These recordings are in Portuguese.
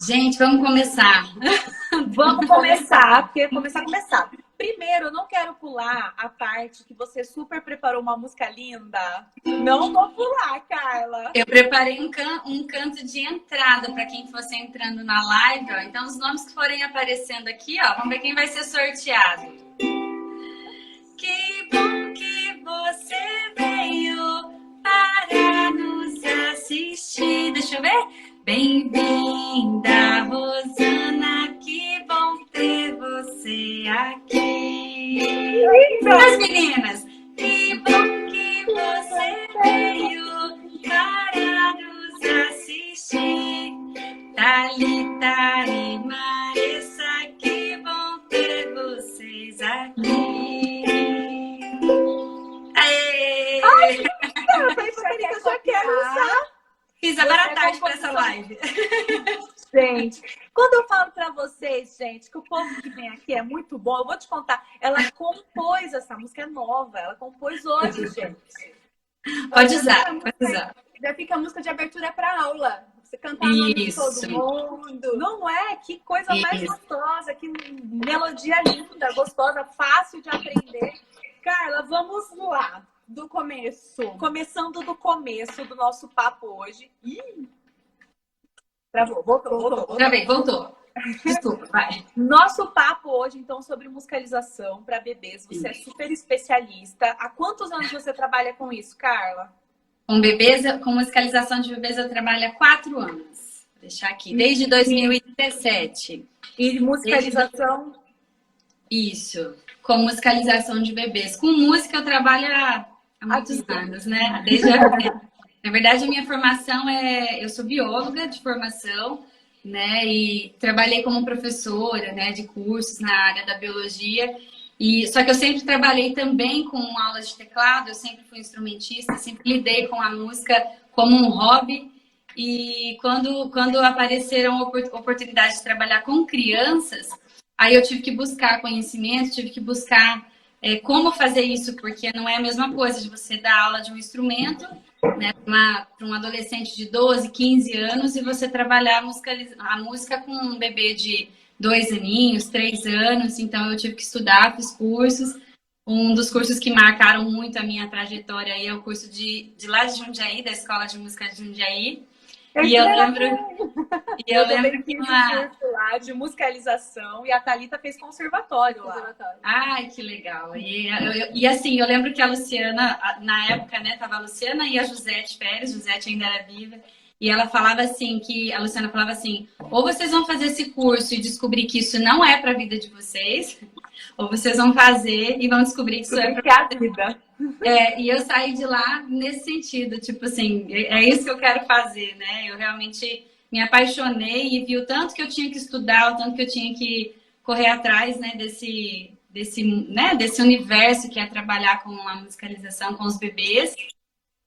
Gente, vamos começar. Vamos começar, porque começar. Primeiro, eu não quero pular a parte que você super preparou uma música linda. Não vou pular, Carla. Eu preparei um canto de entrada para quem fosse entrando na live, ó. Então, os nomes que forem aparecendo aqui, ó, vamos ver quem vai ser sorteado. Que bom que você veio para nos assistir. Deixa eu ver. Bem-vinda, Rosana. Que bom ter você aqui. As meninas, que bom que você veio para nos assistir. Thalita e Marissa, que bom ter vocês aqui. Aê! Ai, eu já quero usar. Fiz a baratagem para essa live. Gente, quando eu falo pra vocês, gente, que o povo que vem aqui é muito bom, eu vou te contar. Ela compôs essa música, é nova. Ela compôs hoje, gente. Pode usar, pode usar. Já fica a música de abertura pra aula. Você cantar no nome de todo mundo. Não é? Que coisa mais gostosa, que melodia linda, gostosa, fácil de aprender. Carla, vamos lá. Do começo. Começando do começo do nosso papo hoje. Ih! Travou, voltou. Travei, voltou. Desculpa, vai. Nosso papo hoje, então, sobre musicalização para bebês. Você é super especialista. Há quantos anos você trabalha com isso, Carla? Com bebês, com musicalização de bebês, eu trabalho há 4 anos. Vou deixar aqui. Desde 2017. E musicalização? Isso. Com musicalização de bebês. Com música, eu trabalho há muitos anos, né? Desde Na verdade, a minha formação eu sou bióloga de formação, né? E trabalhei como professora, né, de cursos na área da biologia. Só que eu sempre trabalhei também com aulas de teclado, eu sempre fui instrumentista, sempre lidei com a música como um hobby. E quando apareceram oportunidades de trabalhar com crianças, aí eu tive que buscar conhecimento, tive que buscar como fazer isso, porque não é a mesma coisa de você dar aula de um instrumento, né, para um adolescente de 12, 15 anos e você trabalhar a música com um bebê de 2 aninhos, 3 anos. Então eu tive que estudar, fiz cursos. Um dos cursos que marcaram muito a minha trajetória aí é o curso de lá de Jundiaí, da Escola de Música de Jundiaí. E eu lembro que uma curso lá de musicalização e a Thalita fez conservatório lá. Ai, que legal. E assim, eu lembro que a Luciana, na época, né, tava a Luciana e a Josete Pérez, Josete ainda era viva, e ela falava assim, a Luciana falava assim, ou vocês vão fazer esse curso e descobrir que isso não é para a vida de vocês, ou vocês vão fazer e vão descobrir que isso é para a vida. E eu saí de lá nesse sentido, tipo assim, é isso que eu quero fazer, né? Eu realmente me apaixonei e vi o tanto que eu tinha que estudar, o tanto que eu tinha que correr atrás, né, desse universo que é trabalhar com a musicalização com os bebês.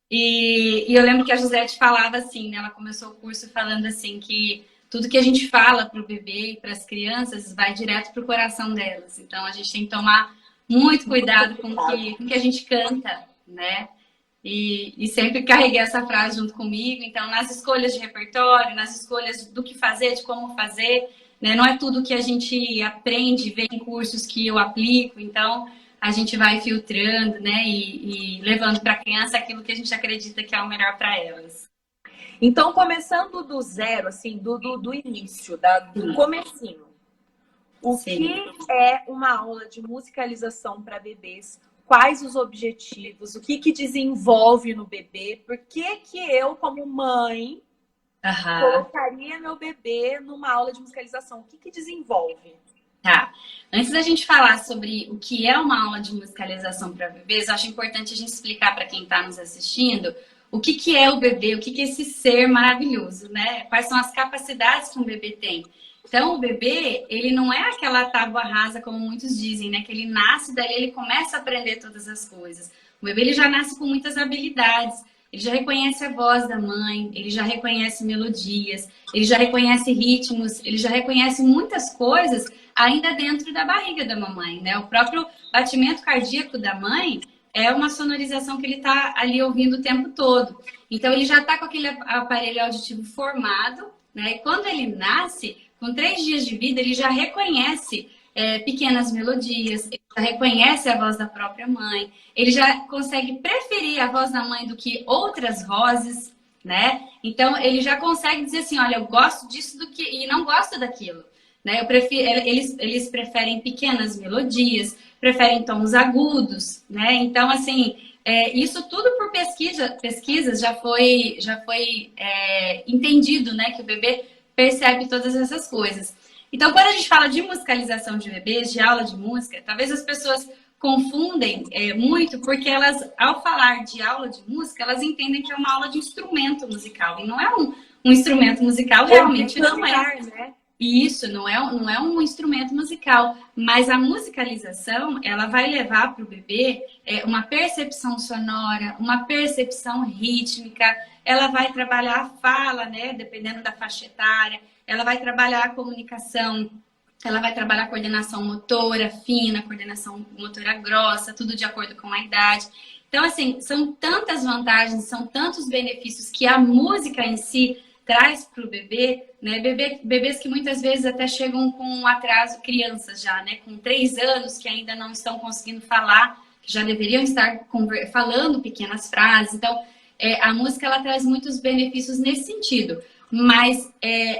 E eu lembro que a Josete falava assim, né? Ela começou o curso falando assim que tudo que a gente fala para o bebê e para as crianças vai direto para o coração delas. Então a gente tem que tomar muito cuidado com o que a gente canta, né? E sempre carreguei essa frase junto comigo. Então, nas escolhas de repertório, nas escolhas do que fazer, de como fazer, né? Não é tudo que a gente aprende, vê em cursos que eu aplico. Então, a gente vai filtrando, né? E levando para a criança aquilo que a gente acredita que é o melhor para elas. Então, começando do zero, assim, do início, do comecinho. O que é uma aula de musicalização para bebês? Quais os objetivos? O que desenvolve no bebê? Por que eu, como mãe, colocaria meu bebê numa aula de musicalização? O que desenvolve? Tá. Antes da gente falar sobre o que é uma aula de musicalização para bebês, eu acho importante a gente explicar para quem está nos assistindo o que é o bebê, o que é esse ser maravilhoso, né? Quais são as capacidades que um bebê tem. Então, o bebê, ele não é aquela tábua rasa, como muitos dizem, né? Que ele nasce, daí ele começa a aprender todas as coisas. O bebê, ele já nasce com muitas habilidades. Ele já reconhece a voz da mãe, ele já reconhece melodias, ele já reconhece ritmos, ele já reconhece muitas coisas ainda dentro da barriga da mamãe, né? O próprio batimento cardíaco da mãe é uma sonorização que ele está ali ouvindo o tempo todo. Então, ele já está com aquele aparelho auditivo formado, né? E quando ele nasce, com 3 dias de vida, ele já reconhece pequenas melodias, ele já reconhece a voz da própria mãe, ele já consegue preferir a voz da mãe do que outras vozes, né? Então, ele já consegue dizer assim, olha, eu gosto disso do que e não gosto daquilo, né? Eles preferem pequenas melodias, preferem tons agudos, né? Então, assim, isso tudo por pesquisas já foi entendido, né? Que o bebê percebe todas essas coisas. Então, quando a gente fala de musicalização de bebês, de aula de música, talvez as pessoas confundem muito, porque elas, ao falar de aula de música, elas entendem que é uma aula de instrumento musical. E não é um instrumento musical, realmente não é. Né? Isso, não é um instrumento musical, mas a musicalização, ela vai levar para o bebê uma percepção sonora, uma percepção rítmica, ela vai trabalhar a fala, né, dependendo da faixa etária, ela vai trabalhar a comunicação, ela vai trabalhar a coordenação motora fina, coordenação motora grossa, tudo de acordo com a idade. Então, assim, são tantas vantagens, são tantos benefícios que a música em si traz para o bebê, né? Bebês que muitas vezes até chegam com um atraso, crianças já, né? Com 3 anos, que ainda não estão conseguindo falar, que já deveriam estar falando pequenas frases. Então, a música, ela traz muitos benefícios nesse sentido. Mas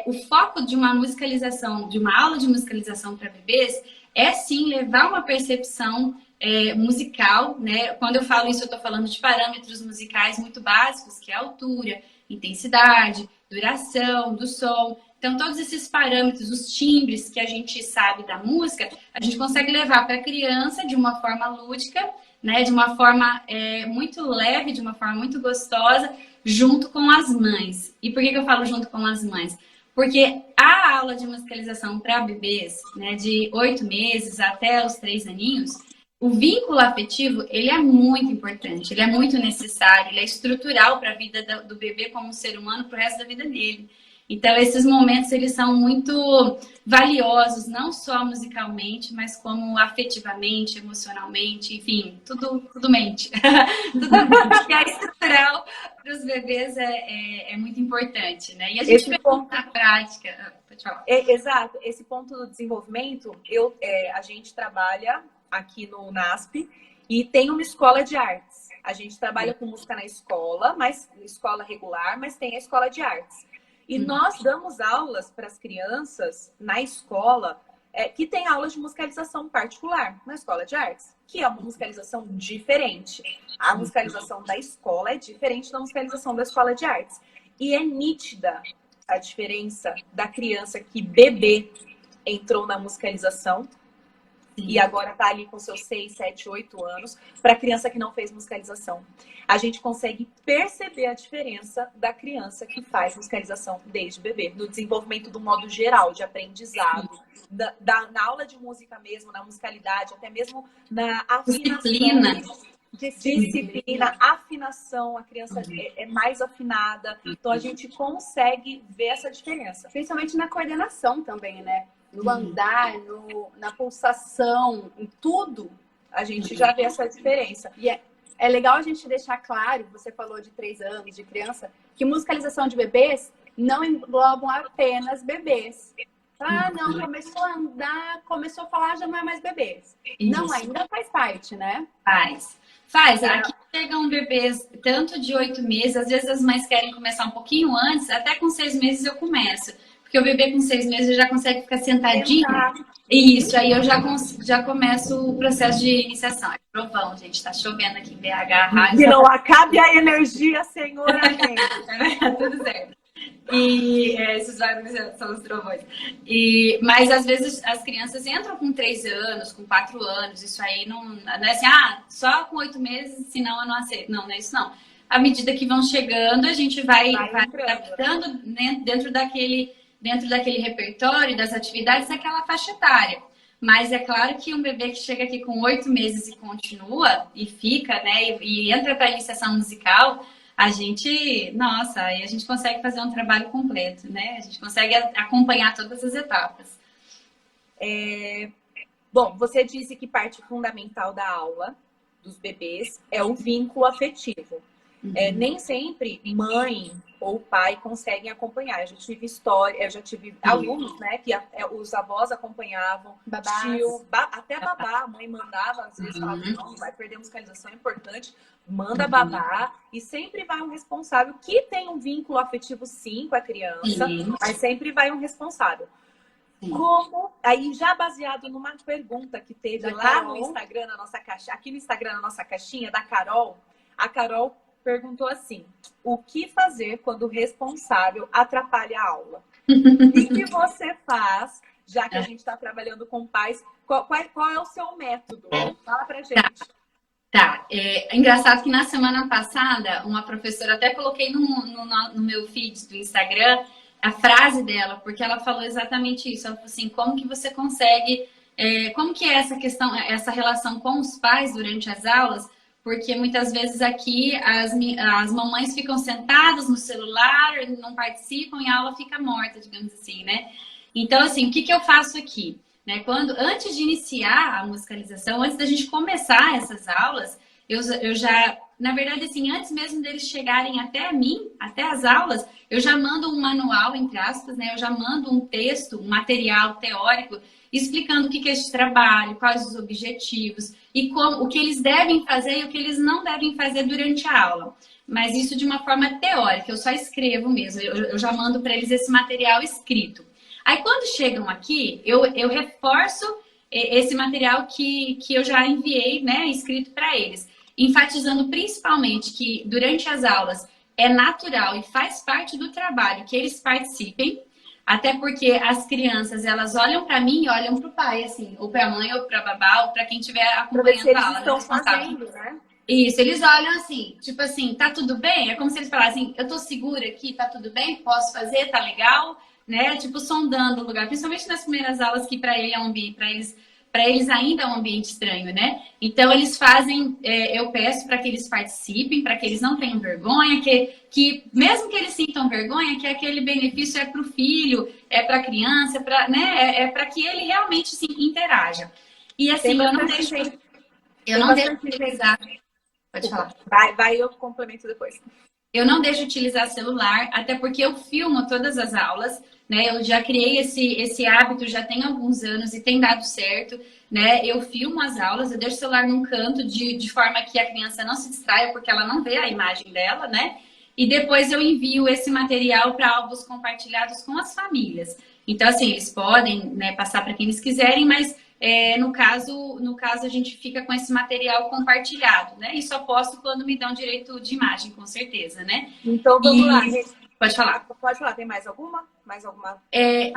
o foco de uma musicalização, de uma aula de musicalização para bebês, é sim levar uma percepção musical, né? Quando eu falo isso, eu estou falando de parâmetros musicais muito básicos, que é a altura, intensidade, duração do som. Então, todos esses parâmetros, os timbres que a gente sabe da música, a gente consegue levar para a criança de uma forma lúdica, né? De uma forma muito leve, de uma forma muito gostosa, junto com as mães. E por que eu falo junto com as mães? Porque a aula de musicalização para bebês, né, de 8 meses até os 3 aninhos, o vínculo afetivo, ele é muito importante, ele é muito necessário, ele é estrutural para a vida do bebê como ser humano para o resto da vida dele. Então, esses momentos, eles são muito valiosos, não só musicalmente, mas como afetivamente, emocionalmente, enfim, tudo mente. Tudo que é estrutural para os bebês é muito importante, né? E a gente vê na prática... Pode falar. Exato. Esse ponto do desenvolvimento, a gente trabalha aqui no NASP e tem uma escola de artes. A gente trabalha com música na escola, mas escola regular, mas tem a escola de artes. E nós damos aulas para as crianças na escola, que tem aula de musicalização particular na escola de artes, que é uma musicalização diferente. A musicalização da escola é diferente da musicalização da escola de artes. E é nítida a diferença da criança que bebê entrou na musicalização e agora está ali com seus 6, 7, 8 anos, para a criança que não fez musicalização. A gente consegue perceber a diferença da criança que faz musicalização desde bebê, no desenvolvimento do modo geral de aprendizado, na aula de música mesmo, na musicalidade, até mesmo na afinação. Disciplina, afinação, a criança é mais afinada, então a gente consegue ver essa diferença. Principalmente na coordenação também, né? No andar, na pulsação, em tudo. A gente já vê essa diferença. E é legal a gente deixar claro, você falou de 3 anos, de criança, que musicalização de bebês não englobam apenas bebês. Ah, não, começou a andar, começou a falar, já não é mais bebês. Isso. Não, ainda faz parte, né? Faz. Aqui chegam bebês tanto de 8 meses, às vezes as mães querem começar um pouquinho antes, até com 6 meses eu começo. Porque o bebê com 6 meses já consegue ficar sentadinho. Isso, aí eu já começo o processo de iniciação. É trovão, gente, tá chovendo aqui em BH. Rádio. Que não acabe a energia, Senhor, amém. Tudo certo. E esses barulhos são os trovões. Mas às vezes as crianças entram com 3 anos, com 4 anos, isso aí não é assim, só com 8 meses, senão eu não aceito. Não é isso não. À medida que vão chegando, a gente vai adaptando, né, dentro daquele repertório das atividades daquela faixa etária. Mas é claro que um bebê que chega aqui com 8 meses e continua, e fica, né, e entra para a iniciação musical, a gente consegue fazer um trabalho completo, né? A gente consegue acompanhar todas as etapas. Bom, você disse que parte fundamental da aula dos bebês é o vínculo afetivo. Nem sempre mãe ou o pai conseguem acompanhar. Eu já tive história, eu já tive alunos, né, que os avós acompanhavam, Babás. tio, até babá, a mãe mandava, às vezes falava, não, vai perder musicalização, é importante, manda babá, e sempre vai um responsável que tem um vínculo afetivo sim com a criança, mas sempre vai um responsável. Como, aí já baseado numa pergunta que teve Da lá Carol. no Instagram, na nossa caixa, aqui no Instagram, na nossa caixinha, da Carol, a Carol perguntou assim, o que fazer quando o responsável atrapalha a aula? O que você faz, já que a gente está trabalhando com pais, qual é o seu método? Fala pra gente. Tá, é engraçado que na semana passada, uma professora, até coloquei no meu feed do Instagram, a frase dela, porque ela falou exatamente isso. Ela falou assim, como que você consegue, como que é essa questão, essa relação com os pais durante as aulas? Porque muitas vezes aqui as mamães ficam sentadas no celular, não participam e a aula fica morta, digamos assim, né? Então, assim, o que eu faço aqui? Né? Antes de iniciar a musicalização, antes da gente começar essas aulas, eu já, na verdade, assim, antes mesmo deles chegarem até mim, até as aulas, eu já mando um manual, entre aspas, né? Eu já mando um texto, um material teórico, explicando o que é esse trabalho, quais os objetivos e o que eles devem fazer e o que eles não devem fazer durante a aula. Mas isso de uma forma teórica, eu só escrevo mesmo, eu já mando para eles esse material escrito. Aí, quando chegam aqui, eu reforço esse material que eu já enviei, né, escrito para eles, enfatizando principalmente que durante as aulas é natural e faz parte do trabalho que eles participem, até porque as crianças, elas olham para mim e olham para o pai, assim, ou para a mãe, ou para a babá, ou para quem estiver acompanhando a aula. Estão fazendo, né? Isso, eles olham assim, tipo assim, tá tudo bem? É como se eles falassem, eu tô segura aqui, tá tudo bem? Posso fazer? Tá legal? Né? Tipo, sondando o lugar, principalmente nas primeiras aulas que para ele é um ambiente, para eles ainda é um ambiente estranho, né? Então eles fazem, eu peço para que eles participem, para que eles não tenham vergonha, que mesmo que eles sintam vergonha, que aquele benefício é para o filho, é para a criança, né? É para que ele realmente se interaja. E assim, eu não deixo utilizar. Pode falar. Vai, eu complemento depois. Eu não deixo utilizar celular, até porque eu filmo todas as aulas, né? Eu já criei esse hábito já tem alguns anos e tem dado certo, né? Eu filmo as aulas, eu deixo o celular num canto de forma que a criança não se distraia, porque ela não vê a imagem dela, né? E depois eu envio esse material para álbuns compartilhados com as famílias. Então, assim, eles podem, né, passar para quem eles quiserem, mas no caso, a gente fica com esse material compartilhado, né? E só posto quando me dão direito de imagem, com certeza, né? Então, vamos lá. Pode falar. Pode falar. Tem mais alguma?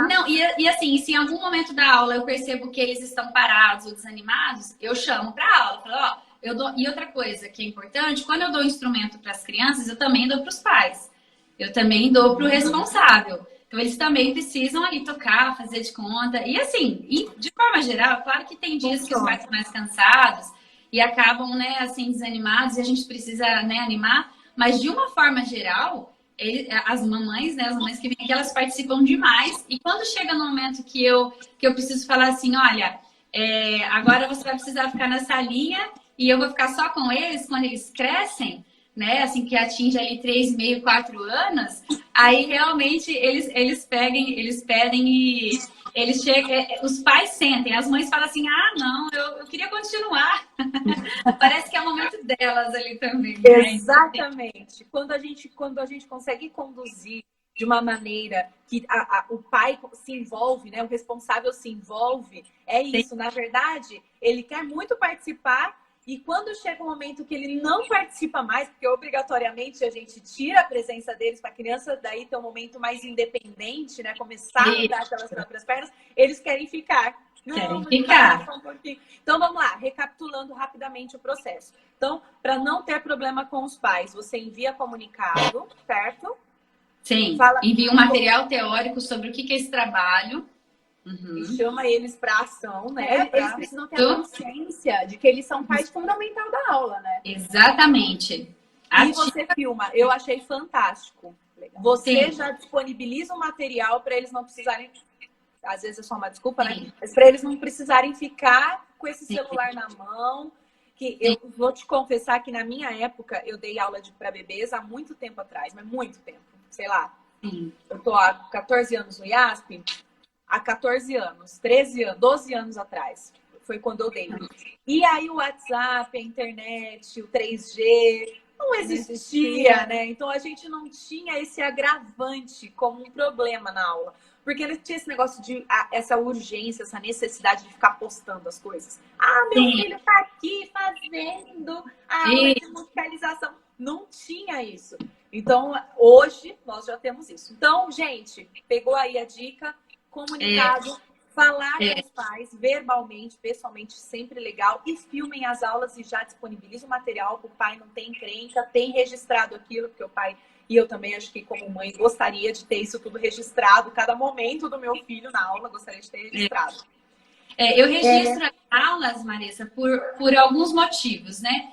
Não, e assim, se em algum momento da aula eu percebo que eles estão parados ou desanimados, eu chamo para aula. Falo, ó, e outra coisa que é importante, quando eu dou instrumento para as crianças, eu também dou para os pais. Eu também dou para o responsável. Então, eles também precisam ali tocar, fazer de conta. E assim, de forma geral, claro que tem dias que os pais estão mais cansados e acabam, né, assim, desanimados e a gente precisa, né, animar. Mas de uma forma geral, as mamães, né, as mães que vêm aqui, elas participam demais. E quando chega no momento que eu preciso falar assim, olha, agora você vai precisar ficar na salinha e eu vou ficar só com eles quando eles crescem, né, assim, que atinge ali 3,5, 4 anos, aí realmente eles pedem e eles chegam, os pais sentem, as mães falam assim, não, eu queria continuar. Parece que é o momento delas ali também. Né? Exatamente. Quando a gente consegue conduzir de uma maneira que o pai se envolve, né, o responsável se envolve, é isso. Sim. Na verdade, ele quer muito participar. E quando chega um momento que ele não participa mais, porque obrigatoriamente a gente tira a presença deles para a criança daí ter um momento mais independente, né? Começar a andar pelas próprias pernas, eles querem ficar. Querem ficar. Então vamos lá, recapitulando rapidamente o processo. Então, para não ter problema com os pais, você envia comunicado, certo? Sim, envia um material teórico sobre o que é esse trabalho. E chama eles para ação, né? Eles precisam ter a consciência de que eles são parte fundamental da aula, né? Exatamente. E você filma. Eu achei fantástico. Você já disponibiliza o material para eles não precisarem... Às vezes é só uma desculpa, né? Mas para eles não precisarem ficar com esse celular na mão. Que eu vou te confessar que na minha época eu dei aula para bebês há muito tempo atrás, mas muito tempo. sei lá, Sim. eu tô há 14 anos no IASP, há 14 anos, 13 anos, 12 anos atrás, foi quando eu dei. E aí o WhatsApp, a internet, o 3G, não existia, né? Então a gente não tinha esse agravante como um problema na aula. Porque ele tinha esse negócio de essa urgência, essa necessidade de ficar postando as coisas. Ah, meu Sim. filho tá aqui fazendo a aula de musicalização. Não tinha isso. Então, hoje, nós já temos isso. Então, gente, pegou aí a dica, comunicado, falar com os pais, verbalmente, pessoalmente, sempre legal. E filmem as aulas e já disponibiliza o material para o pai não ter encrenca, tem registrado aquilo, porque o pai... E eu também acho que, como mãe, gostaria de ter isso tudo registrado. Cada momento do meu filho na aula, gostaria de ter registrado. Eu registro as aulas, Marissa, por alguns motivos, né?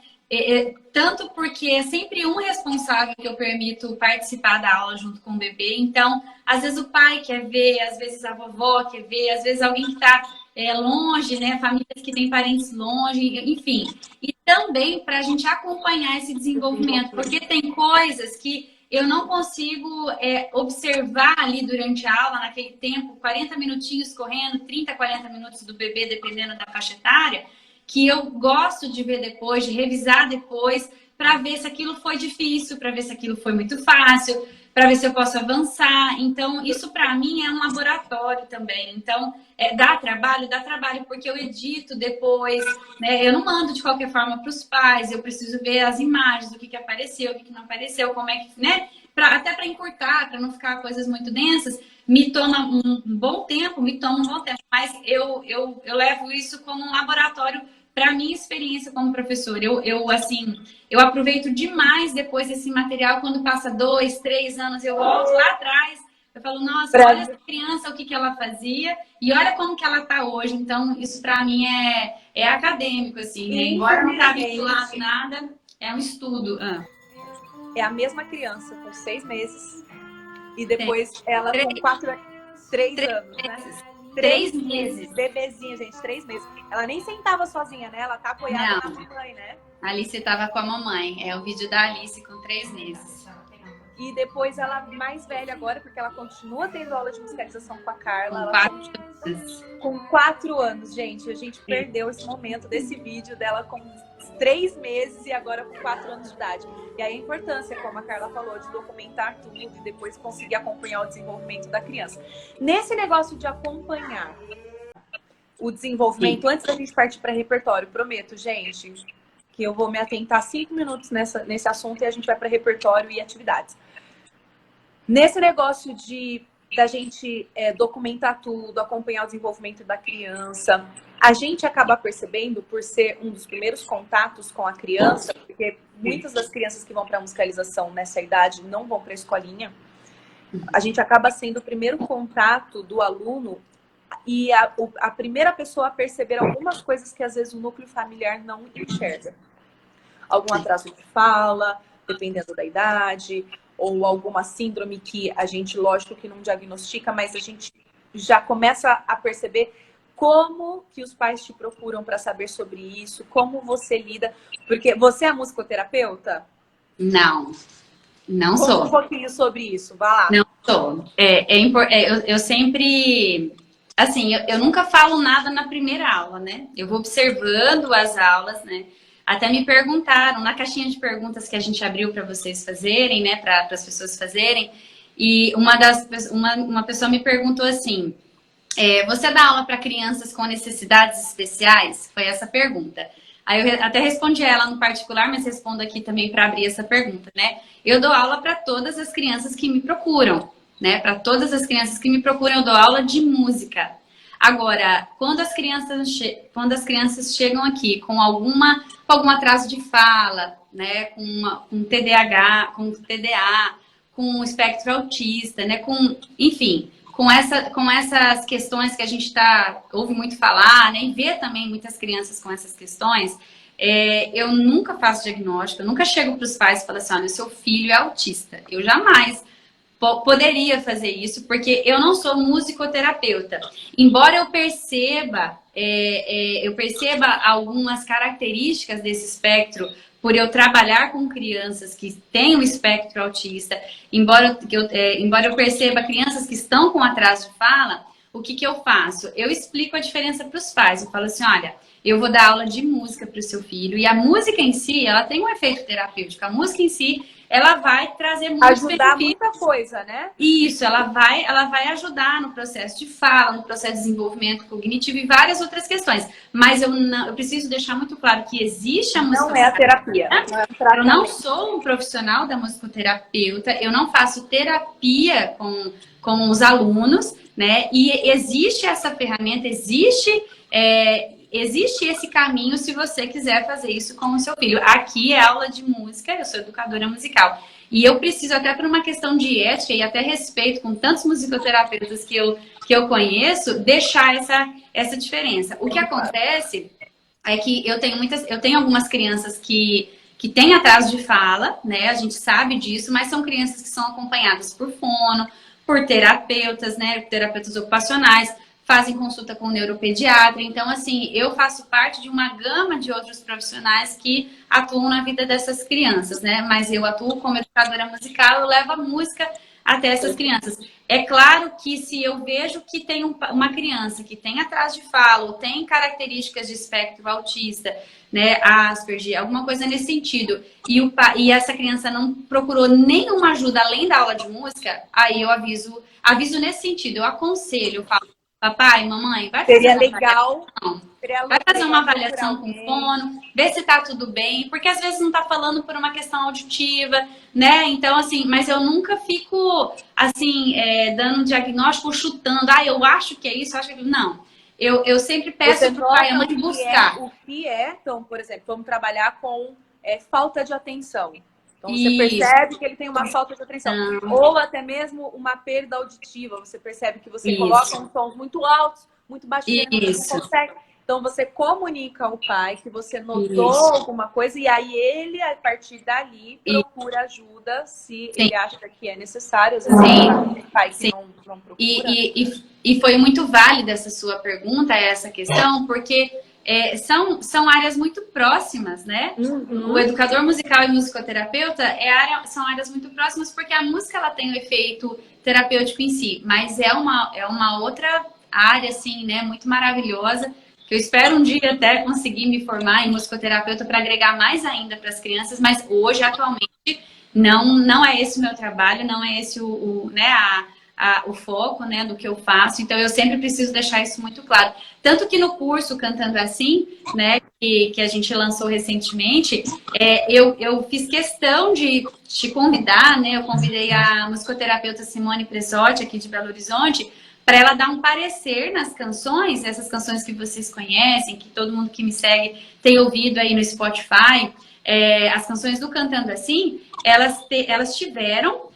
Tanto porque é sempre um responsável que eu permito participar da aula junto com o bebê. Então, às vezes o pai quer ver, às vezes a vovó quer ver, às vezes alguém que está longe, né? Famílias que têm parentes longe, enfim. E também para a gente acompanhar esse desenvolvimento, porque tem coisas que eu não consigo observar ali durante a aula, naquele tempo, 40 minutinhos correndo, 30, 40 minutos do bebê, dependendo da faixa etária, que eu gosto de ver depois, de revisar depois, para ver se aquilo foi difícil, para ver se aquilo foi muito fácil, para ver se eu posso avançar. Então, isso para mim é um laboratório também. Então, dá trabalho, porque eu edito depois, né? Eu não mando de qualquer forma para os pais, eu preciso ver as imagens, o que apareceu, o que não apareceu, como é que, né? Até para encurtar, para não ficar coisas muito densas, me toma um bom tempo, mas eu levo isso como um laboratório para minha experiência como professora. Eu aproveito demais depois desse material, quando passa 2, 3 anos, eu volto lá atrás, eu falo, nossa, olha essa criança, o que ela fazia, e olha como que ela está hoje. Então, isso para mim é acadêmico, assim, né? Embora não está vinculado nada, é um estudo. É a mesma criança com 6 meses e depois ela com 3 anos, né? 3 meses. Bebezinha, gente, 3 meses. Ela nem sentava sozinha, né? Ela tá apoiada na mamãe, né? A Alice estava com a mamãe. É o vídeo da Alice com 3 meses. E depois ela mais velha agora, porque ela continua tendo aula de musicalização com a Carla. Com 4 anos. Com 4 anos, gente. A gente perdeu esse momento desse vídeo dela com 3 meses e agora com 4 anos de idade. E aí a importância, como a Carla falou, de documentar tudo e depois conseguir acompanhar o desenvolvimento da criança. Nesse negócio de acompanhar o desenvolvimento, antes da gente partir para repertório, prometo, gente, que eu vou me atentar 5 minutos nesse assunto e a gente vai para repertório e atividades. Nesse negócio da gente documentar tudo, acompanhar o desenvolvimento da criança, a gente acaba percebendo, por ser um dos primeiros contatos com a criança, porque muitas das crianças que vão para a musicalização nessa idade não vão para a escolinha, a gente acaba sendo o primeiro contato do aluno e a primeira pessoa a perceber algumas coisas que às vezes o núcleo familiar não enxerga. Algum atraso de fala, dependendo da idade, ou alguma síndrome que a gente, lógico que não diagnostica, mas a gente já começa a perceber como que os pais te procuram para saber sobre isso, como você lida. Porque você é musicoterapeuta? Não, não sou. Conta um pouquinho sobre isso, vai lá. Não sou. Eu sempre... Assim, eu nunca falo nada na primeira aula, né? Eu vou observando as aulas, né? Até me perguntaram, na caixinha de perguntas que a gente abriu para vocês fazerem, né? Para as pessoas fazerem. E uma pessoa me perguntou assim... você dá aula para crianças com necessidades especiais? Foi essa pergunta. Aí eu até respondi ela no particular, mas respondo aqui também para abrir essa pergunta, né? Eu dou aula para todas as crianças que me procuram, né? Para todas as crianças que me procuram, eu dou aula de música. Agora, quando as crianças chegam aqui com algum atraso de fala, né? Com TDAH, com TDA, com espectro autista, né? Enfim... Com essas questões que a gente ouve muito falar, né? E vê também muitas crianças com essas questões, eu nunca faço diagnóstico, eu nunca chego para os pais e falo assim, olha, seu filho é autista. Eu jamais poderia fazer isso, porque eu não sou musicoterapeuta. Embora eu perceba algumas características desse espectro por eu trabalhar com crianças que têm o espectro autista, embora eu perceba crianças que estão com atraso de fala, o que eu faço? Eu explico a diferença para os pais. Eu falo assim, olha, eu vou dar aula de música para o seu filho, e a música em si, ela tem um efeito terapêutico. A música em si, ela vai trazer muitos Ajudar benefícios. muita coisa, né? Isso, ela vai ajudar no processo de fala, no processo de desenvolvimento cognitivo e várias outras questões. Mas eu preciso deixar muito claro que existe a Não é a terapia. eu não sou um profissional da musicoterapeuta, eu não faço terapia com os alunos, né? E existe essa ferramenta, existe esse caminho se você quiser fazer isso com o seu filho. Aqui é aula de música, eu sou educadora musical. E eu preciso, até por uma questão de ética e até respeito com tantos musicoterapeutas que eu conheço, deixar essa diferença. O que acontece é que eu tenho algumas crianças que têm atraso de fala, né? A gente sabe disso, mas são crianças que são acompanhadas por fono, por terapeutas, né? Terapeutas ocupacionais, fazem consulta com o neuropediatra. Então, assim, eu faço parte de uma gama de outros profissionais que atuam na vida dessas crianças, né? Mas eu atuo como educadora musical, eu levo a música até essas crianças. É claro que se eu vejo que tem uma criança que tem atraso de fala ou tem características de espectro autista, né, Asperger, alguma coisa nesse sentido, e essa criança não procurou nenhuma ajuda além da aula de música, aí eu aviso nesse sentido, eu aconselho, eu falo, papai, mamãe, vai fazer uma avaliação com fono, ver se tá tudo bem, porque às vezes não tá falando por uma questão auditiva, né? Então, assim, mas eu nunca fico, assim, dando um diagnóstico, chutando, eu acho que é isso, acho que não. Eu sempre peço pro pai e a mãe buscar. O que é, então, por exemplo, vamos trabalhar com falta de atenção. Então, você percebe que ele tem uma falta de atenção. Ou até mesmo uma perda auditiva. Você percebe que você coloca uns tons muito altos, muito baixinhos, você não consegue. Então, você comunica ao pai que você notou alguma coisa e aí ele, a partir dali, procura ajuda se ele acha que é necessário. Às vezes tem pai que não procura. E foi muito válida essa sua pergunta, essa questão, porque são áreas muito próximas, né? O educador musical e musicoterapeuta são áreas muito próximas porque a música ela tem um efeito terapêutico em si, mas é uma outra área, assim, né, muito maravilhosa, que eu espero um dia até conseguir me formar em musicoterapeuta para agregar mais ainda para as crianças, mas hoje, atualmente, não é esse o meu trabalho, não é esse o foco, né, do que eu faço. Então, eu sempre preciso deixar isso muito claro. Tanto que no curso Cantando Assim, né, que a gente lançou recentemente, eu fiz questão de te convidar, né, eu convidei a musicoterapeuta Simone Pressotti, aqui de Belo Horizonte, para ela dar um parecer nas canções, essas canções que vocês conhecem, que todo mundo que me segue tem ouvido aí no Spotify, as canções do Cantando Assim, elas tiveram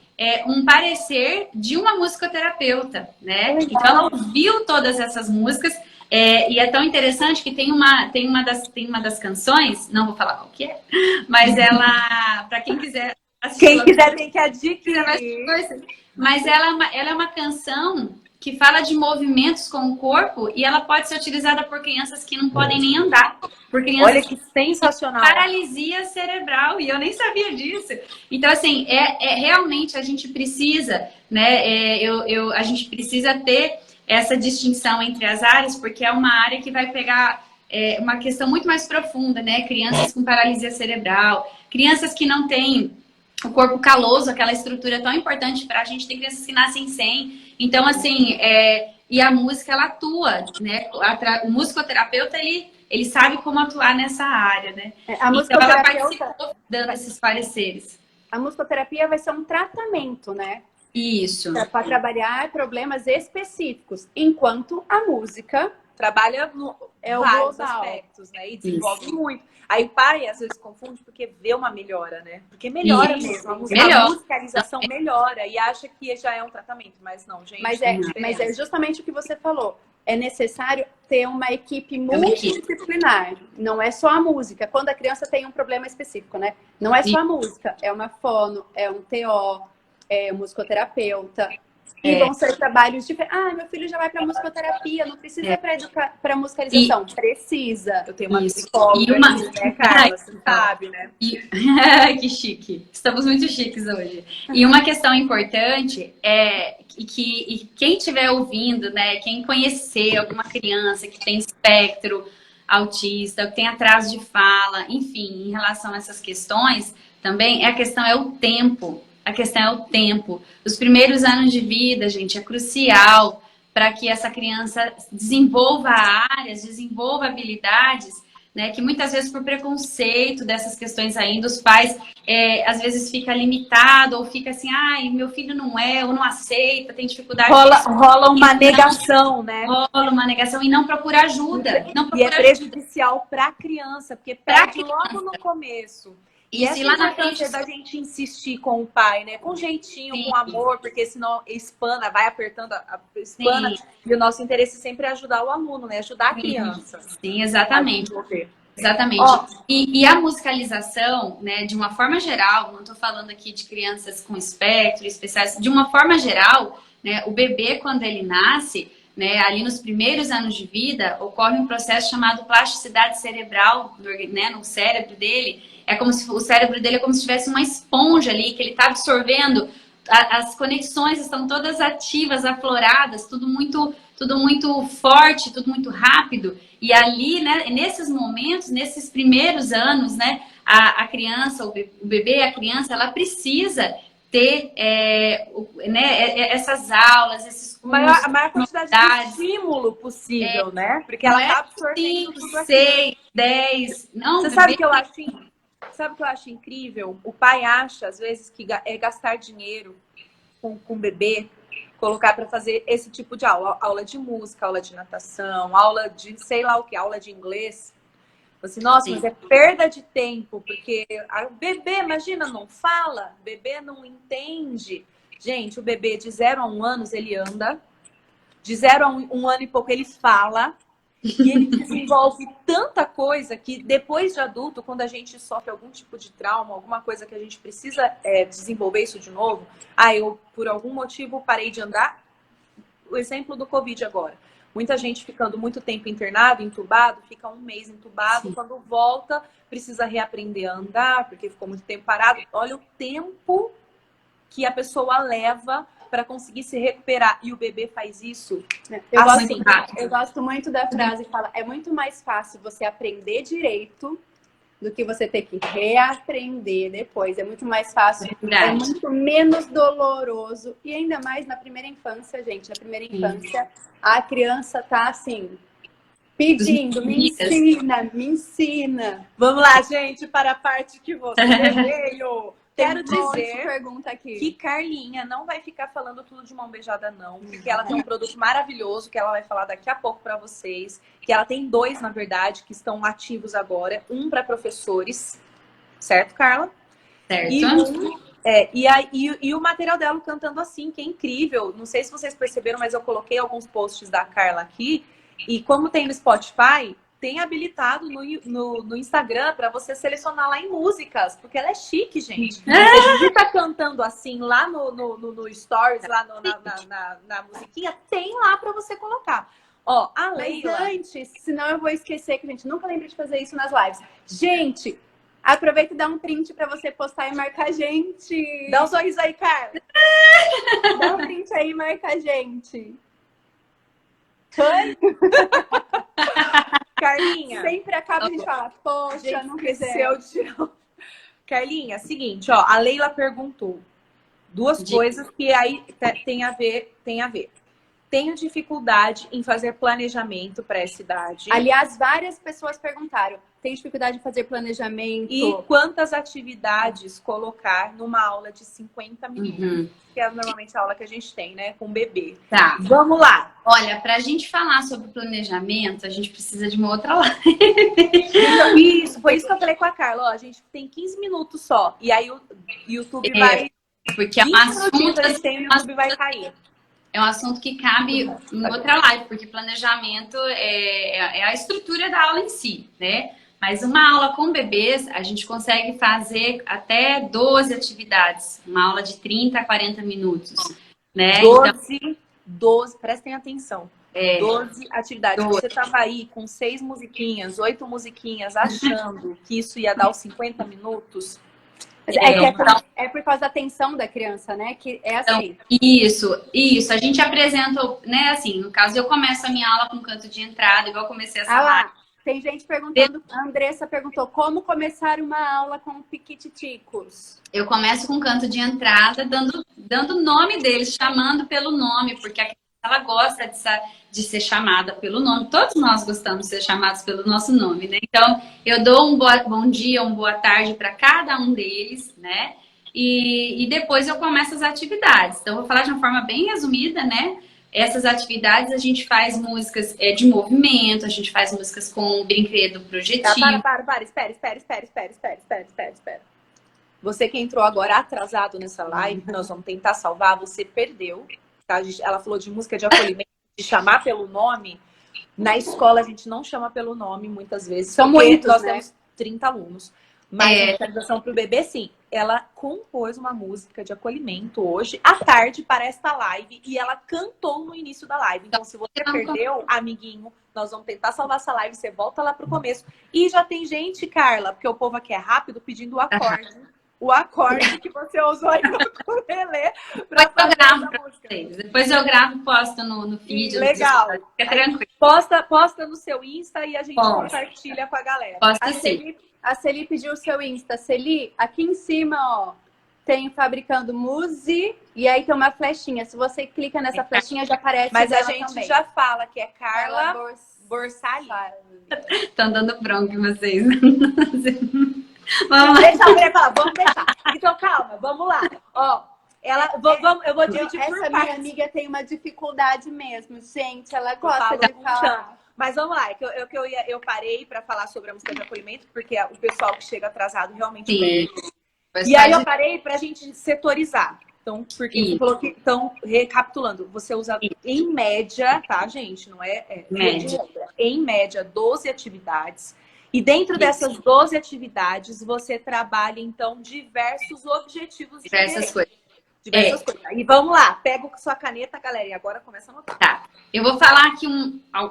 um parecer de uma musicoterapeuta, né? Então ela ouviu todas essas músicas e é tão interessante que tem uma das canções, não vou falar qual que é, mas ela, para quem quiser assistir, quem quiser tem que adquirir. Mas ela é uma canção que fala de movimentos com o corpo e ela pode ser utilizada por crianças que não podem nem andar. Por crianças Olha que sensacional. Paralisia cerebral, e eu nem sabia disso. Então, assim, realmente a gente precisa, né? A gente precisa ter essa distinção entre as áreas, porque é uma área que vai pegar uma questão muito mais profunda, né? Crianças com paralisia cerebral, crianças que não têm o corpo caloso, aquela estrutura tão importante para a gente, tem crianças que nascem sem. Então, assim, e a música, ela atua, né? O musicoterapeuta, ele sabe como atuar nessa área, né? Então, ela participou dando esses pareceres. A musicoterapia vai ser um tratamento, né? Isso. Para trabalhar problemas específicos, enquanto a música trabalha vários aspectos, né? E desenvolve muito. Aí o pai às vezes confunde porque vê uma melhora, né? Porque melhora mesmo. A musicalização melhora e acha que já é um tratamento, mas não, gente. Mas é justamente o que você falou. É necessário ter uma equipe multidisciplinar. Não é só a música. Quando a criança tem um problema específico, né? Não é só a música. É uma fono, é um TO, é um musicoterapeuta. E vão ser trabalhos diferentes. Ah, meu filho já vai para musicoterapia, não precisa para musicalização. Precisa. Eu tenho uma Isso. psicóloga E uma... aqui, né, Carla? Você sabe, né? Que chique. Estamos muito chiques hoje. E uma questão importante é que quem estiver ouvindo, né, quem conhecer alguma criança que tem espectro autista, que tem atraso de fala, enfim, em relação a essas questões, também a questão é o tempo. A questão é o tempo. Os primeiros anos de vida, gente, é crucial para que essa criança desenvolva áreas, desenvolva habilidades, né, que muitas vezes por preconceito dessas questões ainda, os pais às vezes fica limitado ou fica assim, ai, meu filho não é, ou não aceita, tem dificuldade. Rola uma negação, né? Rola uma negação e não procura ajuda. E é prejudicial para a criança, porque perde logo no começo. E essa lá na importância da gente insistir com o pai, né? Com jeitinho, com amor, porque senão espana, vai apertando, espana. E o nosso interesse sempre é ajudar o aluno, né? Ajudar a criança. Sim, exatamente. Exatamente. E a musicalização, né, de uma forma geral, não estou falando aqui de crianças com espectro especiais, de uma forma geral, né, o bebê, quando ele nasce, né, ali nos primeiros anos de vida, ocorre um processo chamado plasticidade cerebral, né, no cérebro dele. É como se o cérebro dele é como se tivesse uma esponja ali, que ele está absorvendo, as conexões estão todas ativas, afloradas, tudo muito forte, tudo muito rápido. E ali, né, nesses momentos, nesses primeiros anos, né, a criança, o bebê, a criança, ela precisa ter essas aulas, esses a maior quantidade de estímulo possível, né? Porque ela está absorvendo 5, 6, 10. Não, você sabe o que eu acho? Sabe o que eu acho incrível? O pai acha, às vezes, que é gastar dinheiro com o bebê, colocar para fazer esse tipo de aula de música, aula de natação, aula de sei lá o que, aula de inglês. Assim, nossa, mas é perda de tempo, porque o bebê, imagina, não fala, o bebê não entende. Gente, o bebê de 0 a 1 ano, ele anda, de 0 a 1 ano e pouco ele fala, e ele desenvolve tanta coisa que depois de adulto, quando a gente sofre algum tipo de trauma, alguma coisa que a gente precisa desenvolver isso de novo, eu por algum motivo parei de andar, o exemplo do Covid agora. Muita gente ficando muito tempo internado, entubado, fica 1 mês entubado, sim. Quando volta precisa reaprender a andar, porque ficou muito tempo parado. Olha o tempo que a pessoa leva para conseguir se recuperar. E o bebê faz isso eu gosto muito da frase que fala, é muito mais fácil você aprender direito do que você ter que reaprender depois. É muito mais fácil, é muito menos doloroso. E ainda mais na primeira infância, gente. Na primeira infância, a criança tá assim, pedindo, me ensina, me ensina. Vamos lá, gente, para a parte que você veio. Quero dizer que Carlinha não vai ficar falando tudo de mão beijada, não. Porque ela tem um produto maravilhoso que ela vai falar daqui a pouco para vocês. Que ela tem 2, na verdade, que estão ativos agora. Um para professores. Certo, Carla? Certo. E o material dela cantando assim, que é incrível. Não sei se vocês perceberam, mas eu coloquei alguns posts da Carla aqui. E como tem no Spotify, tem habilitado no Instagram para você selecionar lá em músicas, porque ela é chique, gente. Se você tá cantando assim lá no Stories, lá na musiquinha, tem lá para você colocar. Ó, a Leila... Mas antes, senão eu vou esquecer, que a gente nunca lembra de fazer isso nas lives. Gente, aproveita e dá um print para você postar e marcar a gente. Dá um sorriso aí, Carla. Dá um print aí e marca a gente. Carlinha. Sempre acaba a gente falar, poxa, gente, não esqueceu de tirar. Carlinha, seguinte, ó, a Leila perguntou 2 coisas que aí tem a ver. Tenho dificuldade em fazer planejamento para essa idade. Aliás, várias pessoas perguntaram, tem dificuldade em fazer planejamento? E quantas atividades colocar numa aula de 50 minutos? Que é normalmente a aula que a gente tem, né? Com bebê. Tá. Vamos lá. Olha, para a gente falar sobre planejamento, a gente precisa de uma outra live. Isso, foi isso que eu falei com a Carla. Ó, a gente tem 15 minutos só. E aí o YouTube vai... Porque é um assunto... O YouTube vai cair. É um assunto que cabe em outra live, porque planejamento é a estrutura da aula em si, né? Mas uma aula com bebês, a gente consegue fazer até 12 atividades. Uma aula de 30 a 40 minutos. né? 12, prestem atenção. 12 atividades. 12. Você tava aí com 6 musiquinhas, 8 musiquinhas, achando que isso ia dar os 50 minutos. É por causa da atenção da criança, né? Que é assim. Então, isso. A gente apresenta, né, assim, no caso, eu começo a minha aula com canto de entrada, igual eu comecei essa live. Lá, tem gente perguntando, a Andressa perguntou, como começar uma aula com piquititicos? Eu começo com canto de entrada, dando o nome deles, chamando pelo nome, porque a criança, ela gosta de ser chamada pelo nome. Todos nós gostamos de ser chamados pelo nosso nome, né? Então, eu dou um bom dia, uma boa tarde para cada um deles, né? E depois eu começo as atividades. Então, eu vou falar de uma forma bem resumida, né? Essas atividades a gente faz músicas de movimento, a gente faz músicas com brinquedo projetivo. Espera. Você que entrou agora atrasado nessa live, nós vamos tentar salvar, você perdeu. Tá? Ela falou de música de acolhimento, de chamar pelo nome. Na escola a gente não chama pelo nome muitas vezes. São muitos, nós né? temos 30 alunos. Mas a musicalização para o bebê, sim. Ela compôs uma música de acolhimento hoje, à tarde, para esta live. E ela cantou no início da live. Então, se você perdeu, amiguinho, nós vamos tentar salvar essa live. Você volta lá pro começo. E já tem gente, Carla, porque o povo aqui é rápido, pedindo o acorde. O acorde que você usou aí no ukulele para fazer essa música. Depois eu gravo e posto no feed. Legal. Fica tranquilo. Posta no seu Insta e a gente compartilha com a galera. Posta sim. A Celi pediu o seu Insta. Celi, aqui em cima, ó, tem Fabricando Musi e aí tem uma flechinha. Se você clica nessa flechinha, já aparece. Mas a gente também já fala que é Carla Borsali. Estão dando bronca em vocês. Vamos deixar. Então, calma, vamos lá. Ó, eu vou dividir por essa partes. minha amiga tem uma dificuldade mesmo, gente. Ela gosta de falar. Mas vamos lá, eu parei para falar sobre a música de acolhimento, porque o pessoal que chega atrasado realmente perde. E aí eu parei para a gente setorizar. Então, porque você falou que, então, recapitulando, você usa em média, tá, gente? Não é média. Em média, 12 atividades. E dentro dessas 12 atividades, você trabalha, então, diversos objetivos diversas coisas. Diversas coisas. E vamos lá, pega sua caneta, galera, e agora começa a anotar. Tá. Eu vou falar aqui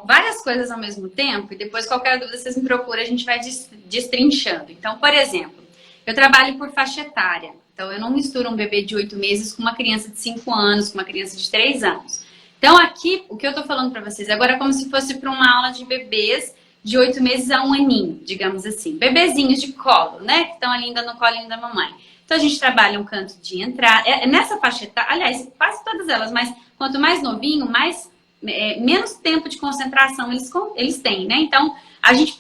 várias coisas ao mesmo tempo, e depois, qualquer dúvida, vocês me procuram, a gente vai destrinchando. Então, por exemplo, eu trabalho por faixa etária. Então, eu não misturo um bebê de 8 meses com uma criança de 5 anos, com uma criança de 3 anos. Então, aqui, o que eu tô falando pra vocês agora é como se fosse para uma aula de bebês de 8 meses a 1 aninho, digamos assim. Bebezinhos de colo, né? Que estão ali ainda no colinho da mamãe. Então, a gente trabalha um canto de entrada. Nessa faixa etária, aliás, quase todas elas, mas quanto mais novinho, menos tempo de concentração eles têm, né? Então,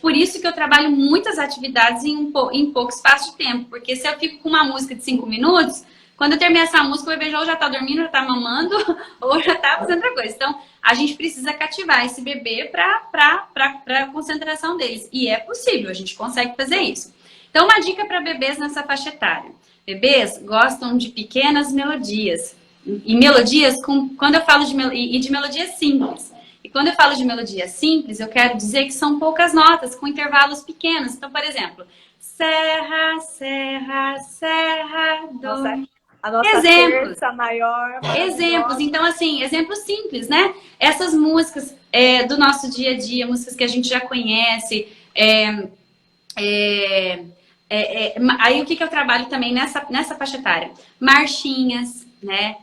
por isso que eu trabalho muitas atividades em pouco espaço de tempo. Porque se eu fico com uma música de 5 minutos, quando eu terminar essa música, o bebê já tá dormindo, já tá mamando, ou já tá fazendo outra coisa. Então, a gente precisa cativar esse bebê pra concentração deles. E é possível, a gente consegue fazer isso. Então, uma dica para bebês nessa faixa etária. Bebês gostam de pequenas melodias. E melodias, quando eu falo de melodias simples. E quando eu falo de melodia simples, eu quero dizer que são poucas notas, com intervalos pequenos. Então, por exemplo, serra, serra, serra, do. A nossa exemplos. Terça maior. Exemplos. Então, assim, exemplos simples, né? Essas músicas do nosso dia a dia, músicas que a gente já conhece. Aí, o que eu trabalho também nessa faixa etária? Marchinhas, né?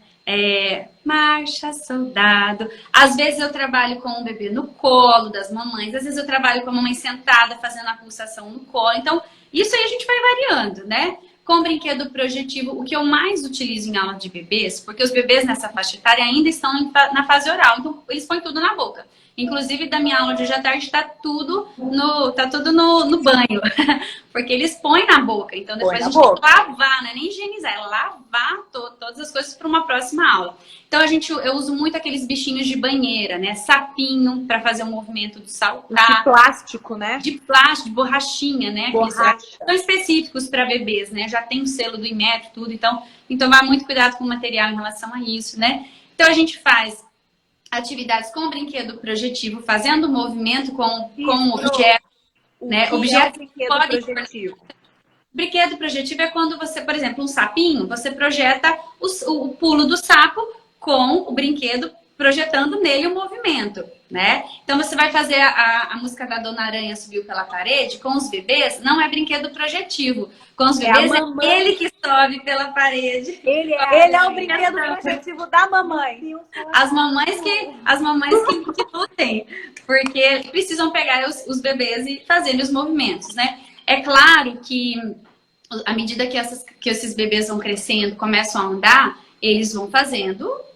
Marcha, soldado. Às vezes eu trabalho com o bebê no colo das mamães. Às vezes eu trabalho com a mamãe sentada, fazendo a pulsação no colo. Então, isso aí a gente vai variando, né? Com brinquedo projetivo, o que eu mais utilizo em aula de bebês, porque os bebês nessa faixa etária ainda estão na fase oral, então eles põem tudo na boca. Inclusive, da minha aula de hoje à tarde, tá tudo no banho, porque eles põem na boca. Então, depois a gente tem que lavar, não é nem higienizar, é lavar todas as coisas para uma próxima aula. Então, eu uso muito aqueles bichinhos de banheira, né? Sapinho, para fazer o movimento de saltar. De plástico, né? De plástico, de borrachinha, né? Borracha. São específicos para bebês, né? Já tem o selo do Inmetro, tudo. Então, tem que tomar muito cuidado com o material em relação a isso, né? Então, a gente faz atividades com brinquedo projetivo, fazendo movimento com objeto, né? Objeto brinquedo projetivo. Brinquedo projetivo é quando você, por exemplo, um sapinho, você projeta o pulo do sapo com o brinquedo projetando nele o movimento, né? Então você vai fazer a música da Dona Aranha Subiu pela Parede com os bebês, não é brinquedo projetivo. Com os bebês é ele que sobe pela parede. Ele é o brinquedo projetivo da mamãe. As mamães que lutem, porque precisam pegar os bebês e fazer os movimentos, né? É claro que à medida que esses bebês vão crescendo, começam a andar, eles vão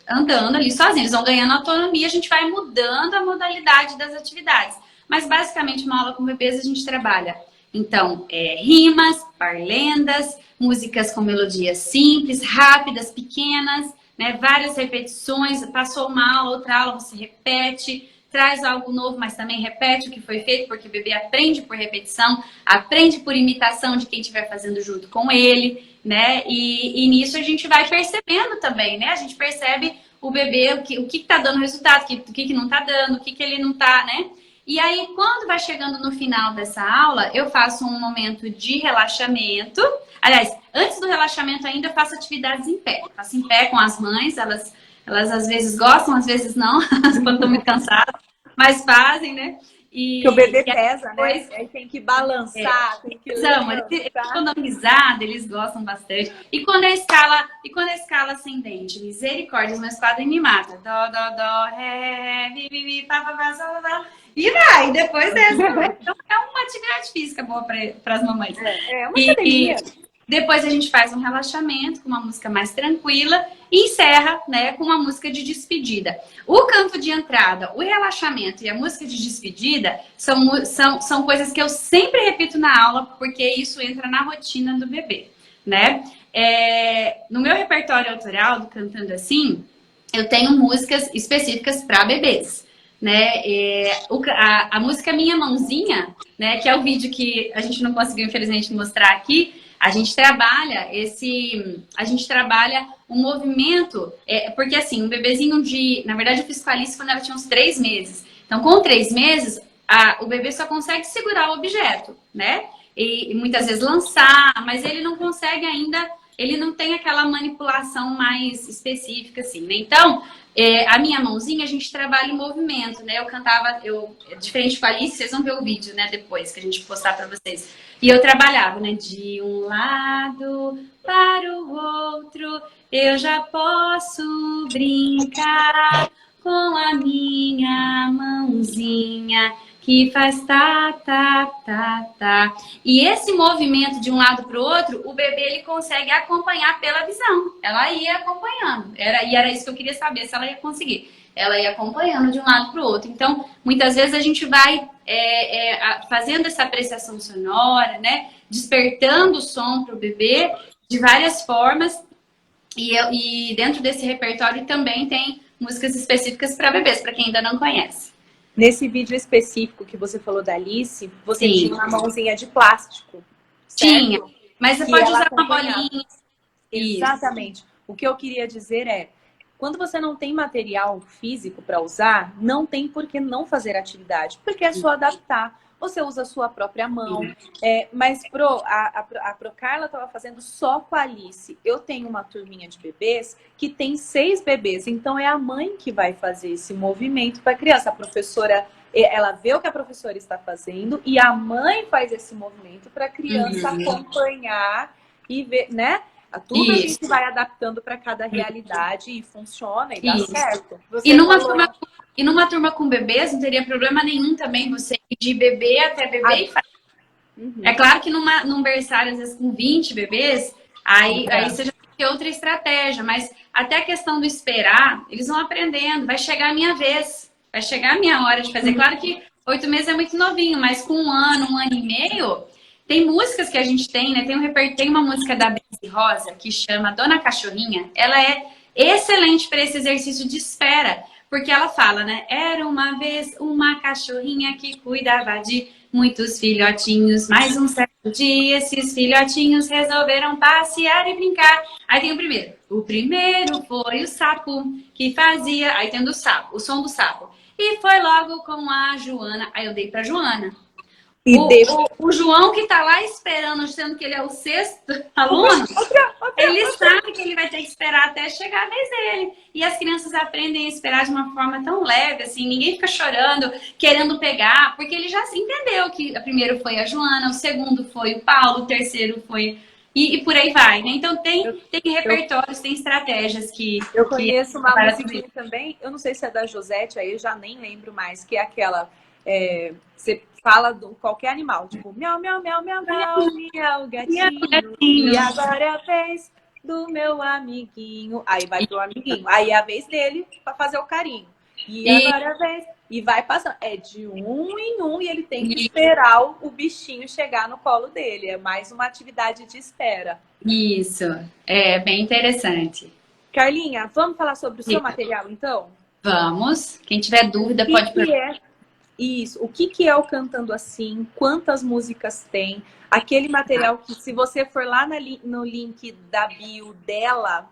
andando ali sozinhos, eles vão ganhando autonomia, a gente vai mudando a modalidade das atividades. Mas basicamente, uma aula com bebês a gente trabalha, então, rimas, parlendas, músicas com melodias simples, rápidas, pequenas, né? Várias repetições, passou uma aula, outra aula, você repete, traz algo novo, mas também repete o que foi feito, porque o bebê aprende por repetição, aprende por imitação de quem estiver fazendo junto com ele, né? E nisso a gente vai percebendo também, né? A gente percebe o bebê, o que tá dando resultado, o que não tá dando, o que ele não tá, né? E aí, quando vai chegando no final dessa aula, eu faço um momento de relaxamento. Aliás, antes do relaxamento ainda, eu faço atividades em pé. Eu faço em pé com as mães, elas às vezes gostam, às vezes não, quando estão muito cansadas, mas fazem, né? Que o bebê pesa, depois, né? Aí tem que balançar, tem que eles ficam dando risada, eles gostam bastante. E quando a escala ascendente, misericórdia, mas quadro me mata. Dó, dó, dó, ré, mi, mi, mi, pá, pá, pá, sol, dó. E vai, depois dessa. Então é uma atividade física boa para as mamães. É uma academia. Depois a gente faz um relaxamento com uma música mais tranquila e encerra, né, com uma música de despedida. O canto de entrada, o relaxamento e a música de despedida são coisas que eu sempre repito na aula, porque isso entra na rotina do bebê, né? No meu repertório autoral do Cantando Assim, eu tenho músicas específicas para bebês, né? A música Minha Mãozinha, né, que é o vídeo que a gente não conseguiu, infelizmente, mostrar aqui. A gente trabalha um movimento, porque assim, um bebezinho na verdade eu fiz com a Alice quando ela tinha uns 3 meses. Então, com 3 meses, o bebê só consegue segurar o objeto, né? E muitas vezes lançar, mas ele não consegue ainda, ele não tem aquela manipulação mais específica, assim, né? Então, a Minha Mãozinha, a gente trabalha em movimento, né? Diferente com a Alice, vocês vão ver o vídeo, né, depois, que a gente postar pra vocês. E eu trabalhava, né, de um lado para o outro, eu já posso brincar com a minha mãozinha que faz tá, tá, tá, tá. E esse movimento de um lado para o outro, o bebê ele consegue acompanhar pela visão. Ela ia acompanhando. Era isso que eu queria saber, se ela ia conseguir. Ela ia acompanhando de um lado para o outro. Então, muitas vezes a gente vai fazendo essa apreciação sonora, né? Despertando o som para o bebê de várias formas. E dentro desse repertório também tem músicas específicas para bebês, para quem ainda não conhece. Nesse vídeo específico que você falou da Alice, você tinha uma mãozinha de plástico. Tinha, certo? mas você pode usar uma bolinha. Exatamente. O que eu queria dizer é, quando você não tem material físico para usar, não tem por que não fazer atividade, porque é só adaptar. Você usa a sua própria mão. Mas a Pro Carla estava fazendo só com a Alice. Eu tenho uma turminha de bebês que tem 6 bebês. Então é a mãe que vai fazer esse movimento para a criança. A professora, ela vê o que a professora está fazendo e a mãe faz esse movimento para a criança acompanhar e ver, né? Tudo a gente vai adaptando para cada realidade e funciona e dá certo. E numa turma com bebês, não teria problema nenhum também você ir de bebê até bebê e fazer. É claro que num berçário, às vezes, com 20 bebês, aí você já tem outra estratégia. Mas até a questão do esperar, eles vão aprendendo. Vai chegar a minha vez. Vai chegar a minha hora de fazer. Claro que 8 meses é muito novinho, mas com 1 ano e meio, tem músicas que a gente tem, né? Tem uma música da Brise Rosa que chama Dona Cachorrinha. Ela é excelente para esse exercício de espera. Porque ela fala, né? Era uma vez uma cachorrinha que cuidava de muitos filhotinhos. Mas um certo dia, esses filhotinhos resolveram passear e brincar. Aí tem o primeiro. O primeiro foi o sapo que fazia... Aí tem o som do sapo. E foi logo com a Joana. Aí eu dei pra Joana. O João que tá lá esperando, achando que ele é o 6º aluno, ele sabe que ele vai ter que esperar até chegar a vez dele. E as crianças aprendem a esperar de uma forma tão leve, assim, ninguém fica chorando, querendo pegar, porque ele já entendeu que o primeiro foi a Joana, o segundo foi o Paulo, o terceiro foi... E por aí vai, né? Então tem repertórios, tem estratégias que... Eu conheço uma para musiquinha também, eu não sei se é da Josete, aí eu já nem lembro mais, que é aquela... você fala de qualquer animal, tipo, miau, miau, miau, miau, miau, miau, gatinho. E agora é a vez do meu amiguinho. Aí vai pro amiguinho. Aí é a vez dele pra fazer o carinho. E agora é a vez. E vai passando. É de um em um e ele tem que esperar o bichinho chegar no colo dele. É mais uma atividade de espera. Isso, é bem interessante. Carlinha, vamos falar sobre o seu material, então? Vamos. Quem tiver dúvida pode perguntar. Isso. O que é o Cantando Assim? Quantas músicas tem? Aquele material que, se você for lá no link da bio dela,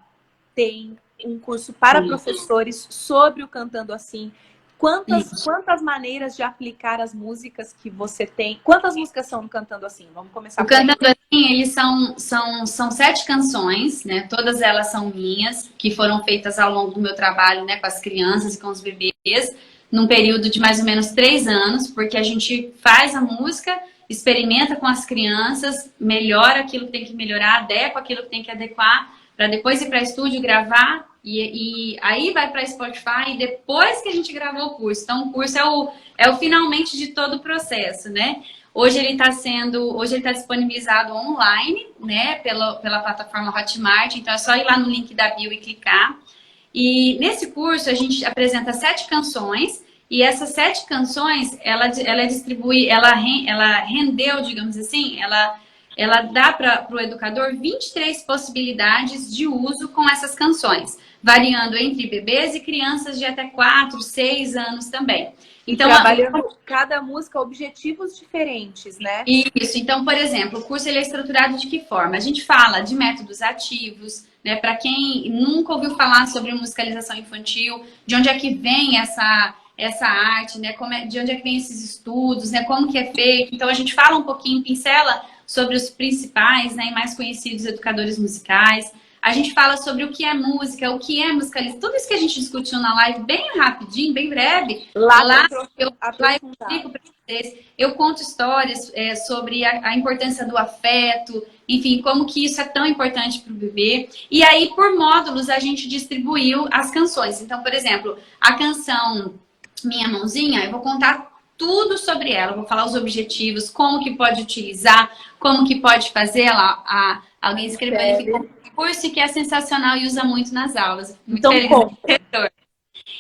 tem um curso para professores sobre o Cantando Assim. Quantas maneiras de aplicar as músicas que você tem? Quantas músicas são no Cantando Assim? Vamos começar por aí. O Cantando Assim, eles são 7 canções, né? Todas elas são minhas, que foram feitas ao longo do meu trabalho, né? Com as crianças e com os bebês, num período de mais ou menos 3 anos, porque a gente faz a música, experimenta com as crianças, melhora aquilo que tem que melhorar, adequa aquilo que tem que adequar, para depois ir para estúdio gravar, e aí vai para Spotify, e depois que a gente gravou o curso. Então, o curso é o finalmente de todo o processo, né? Hoje ele está disponibilizado online, né? Pela plataforma Hotmart, então é só ir lá no link da bio e clicar. E nesse curso a gente apresenta 7 canções, e essas 7 canções, ela rendeu, digamos assim, ela dá para o educador 23 possibilidades de uso com essas canções, variando entre bebês e crianças de até 4, 6 anos também. Então, trabalhando cada música, objetivos diferentes, né? Isso. Então, por exemplo, o curso ele é estruturado de que forma? A gente fala de métodos ativos, né? Para quem nunca ouviu falar sobre musicalização infantil, de onde é que vem essa arte, né? De onde é que vem esses estudos, né? Como que é feito. Então, a gente fala um pouquinho, pincela sobre os principais, né, e mais conhecidos educadores musicais. A gente fala sobre o que é música, o que é musicalização. Tudo isso que a gente discutiu na live, bem rapidinho, bem breve. Lá eu explico para vocês. Eu conto histórias sobre a importância do afeto, enfim, como que isso é tão importante para o bebê. E aí, por módulos, a gente distribuiu as canções. Então, por exemplo, a canção Minha Mãozinha, eu vou contar tudo sobre ela. Eu vou falar os objetivos, como que pode utilizar, como que pode fazer. Alguém escreveu aqui um curso que é sensacional e usa muito nas aulas. Muito então, como?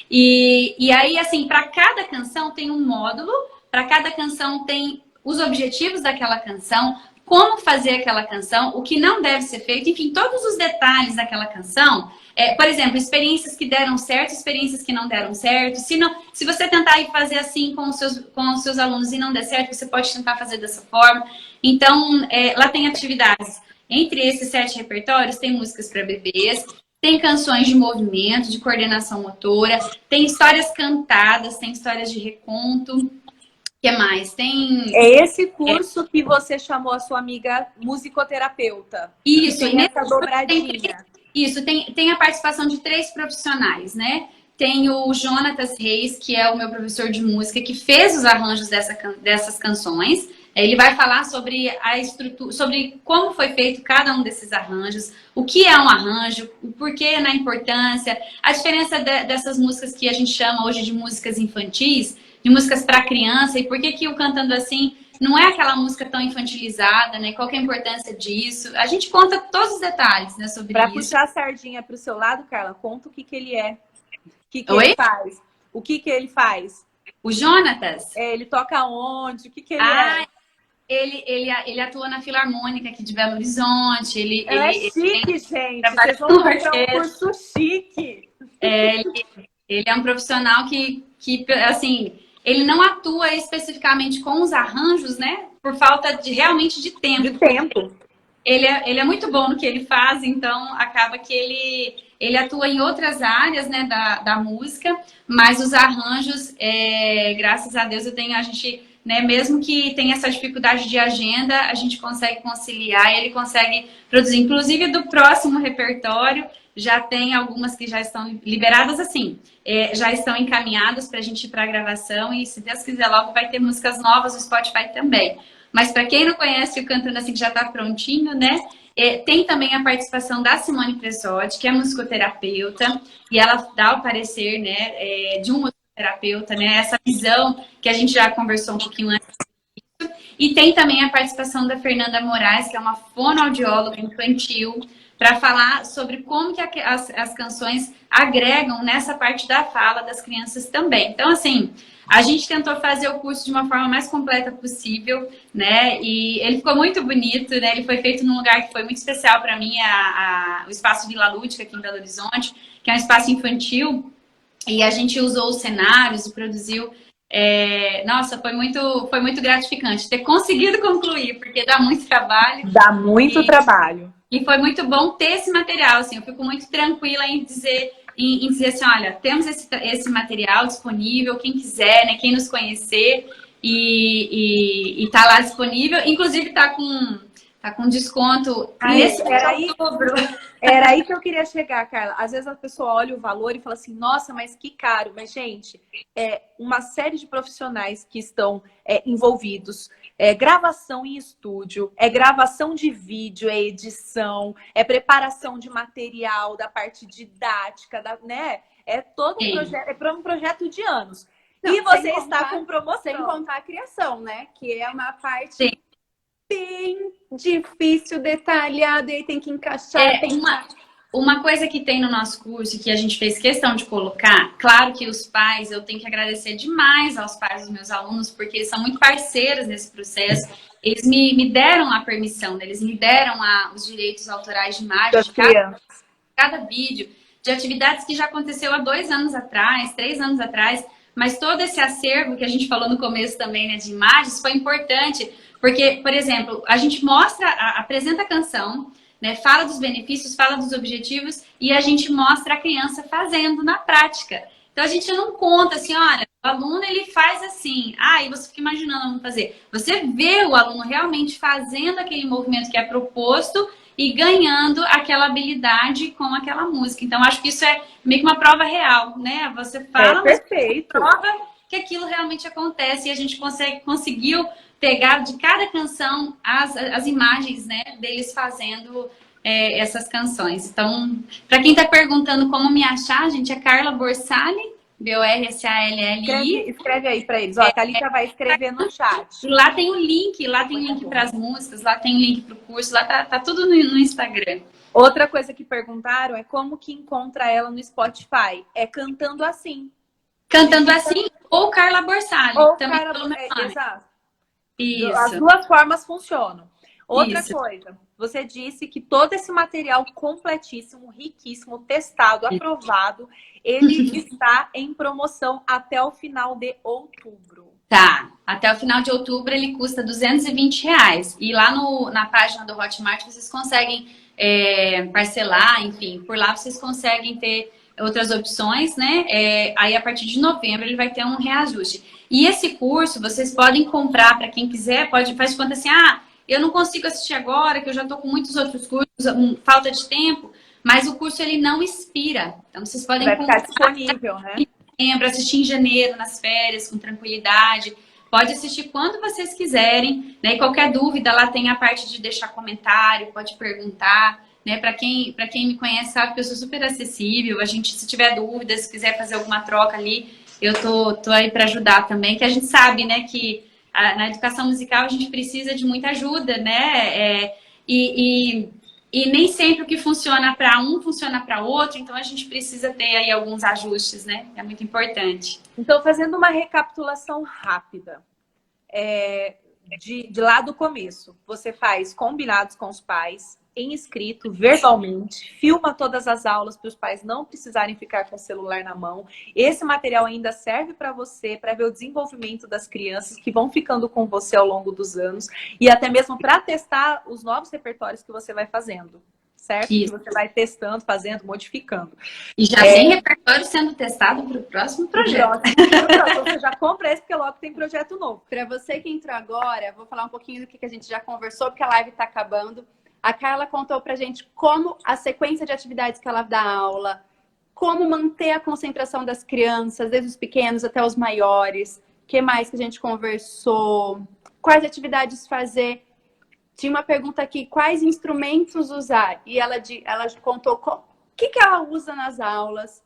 E aí, assim, para cada canção tem um módulo, para cada canção tem os objetivos daquela canção, como fazer aquela canção, o que não deve ser feito, enfim, todos os detalhes daquela canção. Por exemplo, experiências que deram certo, experiências que não deram certo. Se você tentar ir fazer assim com os seus alunos e não der certo, você pode tentar fazer dessa forma. Então, lá tem atividades. Entre esses 7 repertórios, tem músicas para bebês, tem canções de movimento, de coordenação motora, tem histórias cantadas, tem histórias de reconto. O que mais? É esse curso que você chamou a sua amiga musicoterapeuta. Isso, tem essa dobradinha. Isso, tem a participação de 3 profissionais, né? Tem o Jonatas Reis, que é o meu professor de música, que fez os arranjos dessas canções. Ele vai falar sobre a estrutura, sobre como foi feito cada um desses arranjos, o que é um arranjo, o porquê na importância, a diferença dessas músicas que a gente chama hoje de músicas infantis, de músicas para criança, e por que o Cantando Assim não é aquela música tão infantilizada, né? Qual que é a importância disso? A gente conta todos os detalhes, né, sobre isso. Para puxar a sardinha para o seu lado, Carla, conta o que ele é. O que ele faz? O que ele faz? O Jonatas? Ele toca onde? O que ele é? Ele atua na Filarmônica aqui de Belo Horizonte. Ele é chique, gente. Vocês vão fazer um curso chique. Ele é um profissional que, assim, ele não atua especificamente com os arranjos, né? Por falta realmente de tempo. Ele é muito bom no que ele faz, então acaba que ele atua em outras áreas, né, da música, mas os arranjos, graças a Deus, a gente né? Mesmo que tenha essa dificuldade de agenda, a gente consegue conciliar, ele consegue produzir. Inclusive, do próximo repertório, já tem algumas que já estão liberadas, assim, já estão encaminhadas para a gente ir para a gravação, e se Deus quiser, logo vai ter músicas novas no Spotify também. Mas para quem não conhece o Cantando Assim, que já está prontinho, né? Tem também a participação da Simone Presotti, que é musicoterapeuta, e ela dá o parecer, né, de um musicoterapeuta, né, essa visão que a gente já conversou um pouquinho antes. E tem também a participação da Fernanda Moraes, que é uma fonoaudióloga infantil, para falar sobre como que as canções agregam nessa parte da fala das crianças também. Então, assim, a gente tentou fazer o curso de uma forma mais completa possível, né? E ele ficou muito bonito, né? Ele foi feito num lugar que foi muito especial para mim, o Espaço Vila Lúdica, aqui em Belo Horizonte, que é um espaço infantil. E a gente usou os cenários e produziu. Nossa, foi muito gratificante ter conseguido concluir, porque dá muito trabalho. Dá muito trabalho. E foi muito bom ter esse material, assim, eu fico muito tranquila em dizer assim, olha, temos esse material disponível, quem quiser, né, quem nos conhecer, e tá lá disponível, inclusive tá com desconto nesse outubro. Era aí que eu queria chegar, Carla. Às vezes a pessoa olha o valor e fala assim, nossa, mas que caro. Mas, gente, uma série de profissionais que estão envolvidos. Gravação em estúdio, gravação de vídeo, edição, preparação de material, da parte didática, né? Todo um projeto, um projeto de anos. Não, e você está com promoção. Sem contar a criação, né? Que é uma parte... Sim. Bem difícil, detalhada, e tem que encaixar. Uma coisa que tem no nosso curso, que a gente fez questão de colocar, claro que os pais, eu tenho que agradecer demais aos pais dos meus alunos, porque eles são muito parceiros nesse processo. Eles me deram a permissão, né? Eles me deram os direitos autorais de imagem de cada vídeo, de atividades que já aconteceu há 2 anos atrás, 3 anos atrás, mas todo esse acervo que a gente falou no começo também, né, de imagens, foi importante. Porque, por exemplo, a gente apresenta a canção, né, fala dos benefícios, fala dos objetivos e a gente mostra a criança fazendo na prática. Então, a gente não conta assim, olha, o aluno ele faz assim, e você fica imaginando o aluno fazer. Você vê o aluno realmente fazendo aquele movimento que é proposto e ganhando aquela habilidade com aquela música. Então, acho que isso é meio que uma prova real, né? Você fala, mas prova que aquilo realmente acontece e a gente conseguiu pegar de cada canção as imagens, né, deles fazendo essas canções. Então, para quem está perguntando como me achar, gente, é Carla Borsali, Borsali. Escreve aí para eles. Ó, a Thalita vai escrever no chat. Lá tem o link para as músicas, lá tem o link para o curso, lá tá tudo no Instagram. Outra coisa que perguntaram é como que encontra ela no Spotify. É Cantando Assim. Cantando Assim ou Carla Borsali. Ou também Carla, exato. Isso. As duas formas funcionam. Outra coisa, você disse que todo esse material completíssimo, riquíssimo, testado, aprovado, ele está em promoção até o final de outubro. Tá, até o final de outubro ele custa R$220. E lá na página do Hotmart vocês conseguem parcelar, enfim, por lá vocês conseguem ter outras opções, né? Aí a partir de novembro ele vai ter um reajuste. E esse curso vocês podem comprar para quem quiser, faz de conta assim, eu não consigo assistir agora, que eu já estou com muitos outros cursos, falta de tempo, mas o curso ele não expira. Então vocês podem ficar disponível, né? Para assistir em janeiro, nas férias, com tranquilidade. Pode assistir quando vocês quiserem, né? E qualquer dúvida, lá tem a parte de deixar comentário, pode perguntar, né? Para quem me conhece sabe que eu sou super acessível. A gente, se tiver dúvidas, se quiser fazer alguma troca ali, eu tô aí para ajudar também, que a gente sabe, né, que na educação musical a gente precisa de muita ajuda, né? E nem sempre o que funciona para um funciona para outro, então a gente precisa ter aí alguns ajustes, né? É muito importante. Então, fazendo uma recapitulação rápida, de lá do começo, você faz combinados com os pais, em escrito, verbalmente, filma todas as aulas para os pais não precisarem ficar com o celular na mão. Esse material ainda serve para você, para ver o desenvolvimento das crianças que vão ficando com você ao longo dos anos e até mesmo para testar os novos repertórios que você vai fazendo. certo? Isso. Que você vai testando, fazendo, modificando. E já tem repertório sendo testado para o próximo projeto. Então você já compra esse, porque logo tem projeto novo. Para você que entrou agora, vou falar um pouquinho do que a gente já conversou, porque a live está acabando. A Carla contou pra gente como a sequência de atividades que ela dá aula, como manter a concentração das crianças, desde os pequenos até os maiores. O que mais que a gente conversou? Quais atividades fazer? Tinha uma pergunta aqui, quais instrumentos usar? E ela contou o que ela usa nas aulas.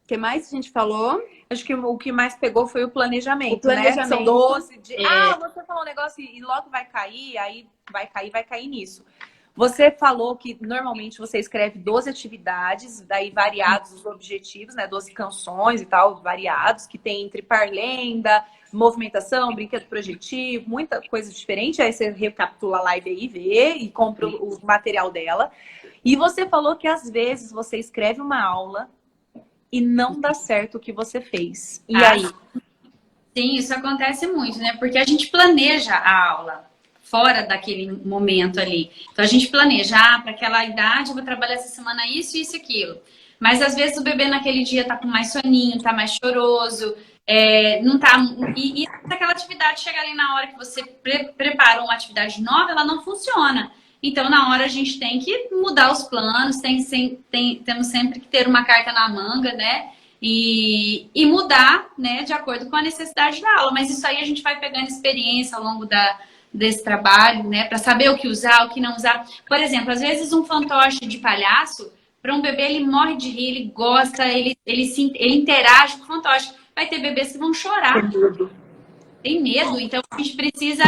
Que mais que a gente falou? Acho que o que mais pegou foi o planejamento, O planejamento. né? São 12 de... você falou um negócio e logo vai cair, aí vai cair nisso. Você falou que normalmente você escreve 12 atividades, daí variados os objetivos, né? 12 canções e tal, variados, que tem entre parlenda, movimentação, brinquedo projetivo, muita coisa diferente. Aí você recapitula a live aí, vê e compra o material dela. E você falou que às vezes você escreve uma aula e não dá certo o que você fez. E aí? Sim, isso acontece muito, né? Porque a gente planeja a aula fora daquele momento ali. Então a gente planeja, para aquela idade eu vou trabalhar essa semana isso, isso e aquilo. Mas às vezes o bebê naquele dia tá com mais soninho, tá mais choroso, não tá. E aquela atividade chega ali na hora que você preparou uma atividade nova, ela não funciona. Então, na hora a gente tem que mudar os planos, temos sempre que ter uma carta na manga, né? E mudar, né, de acordo com a necessidade da aula. Mas isso aí a gente vai pegando experiência ao longo desse trabalho, né, para saber o que usar, o que não usar. Por exemplo, às vezes um fantoche de palhaço, para um bebê ele morre de rir, ele gosta, ele interage com o fantoche. Vai ter bebês que vão chorar. Tem medo, então a gente precisa.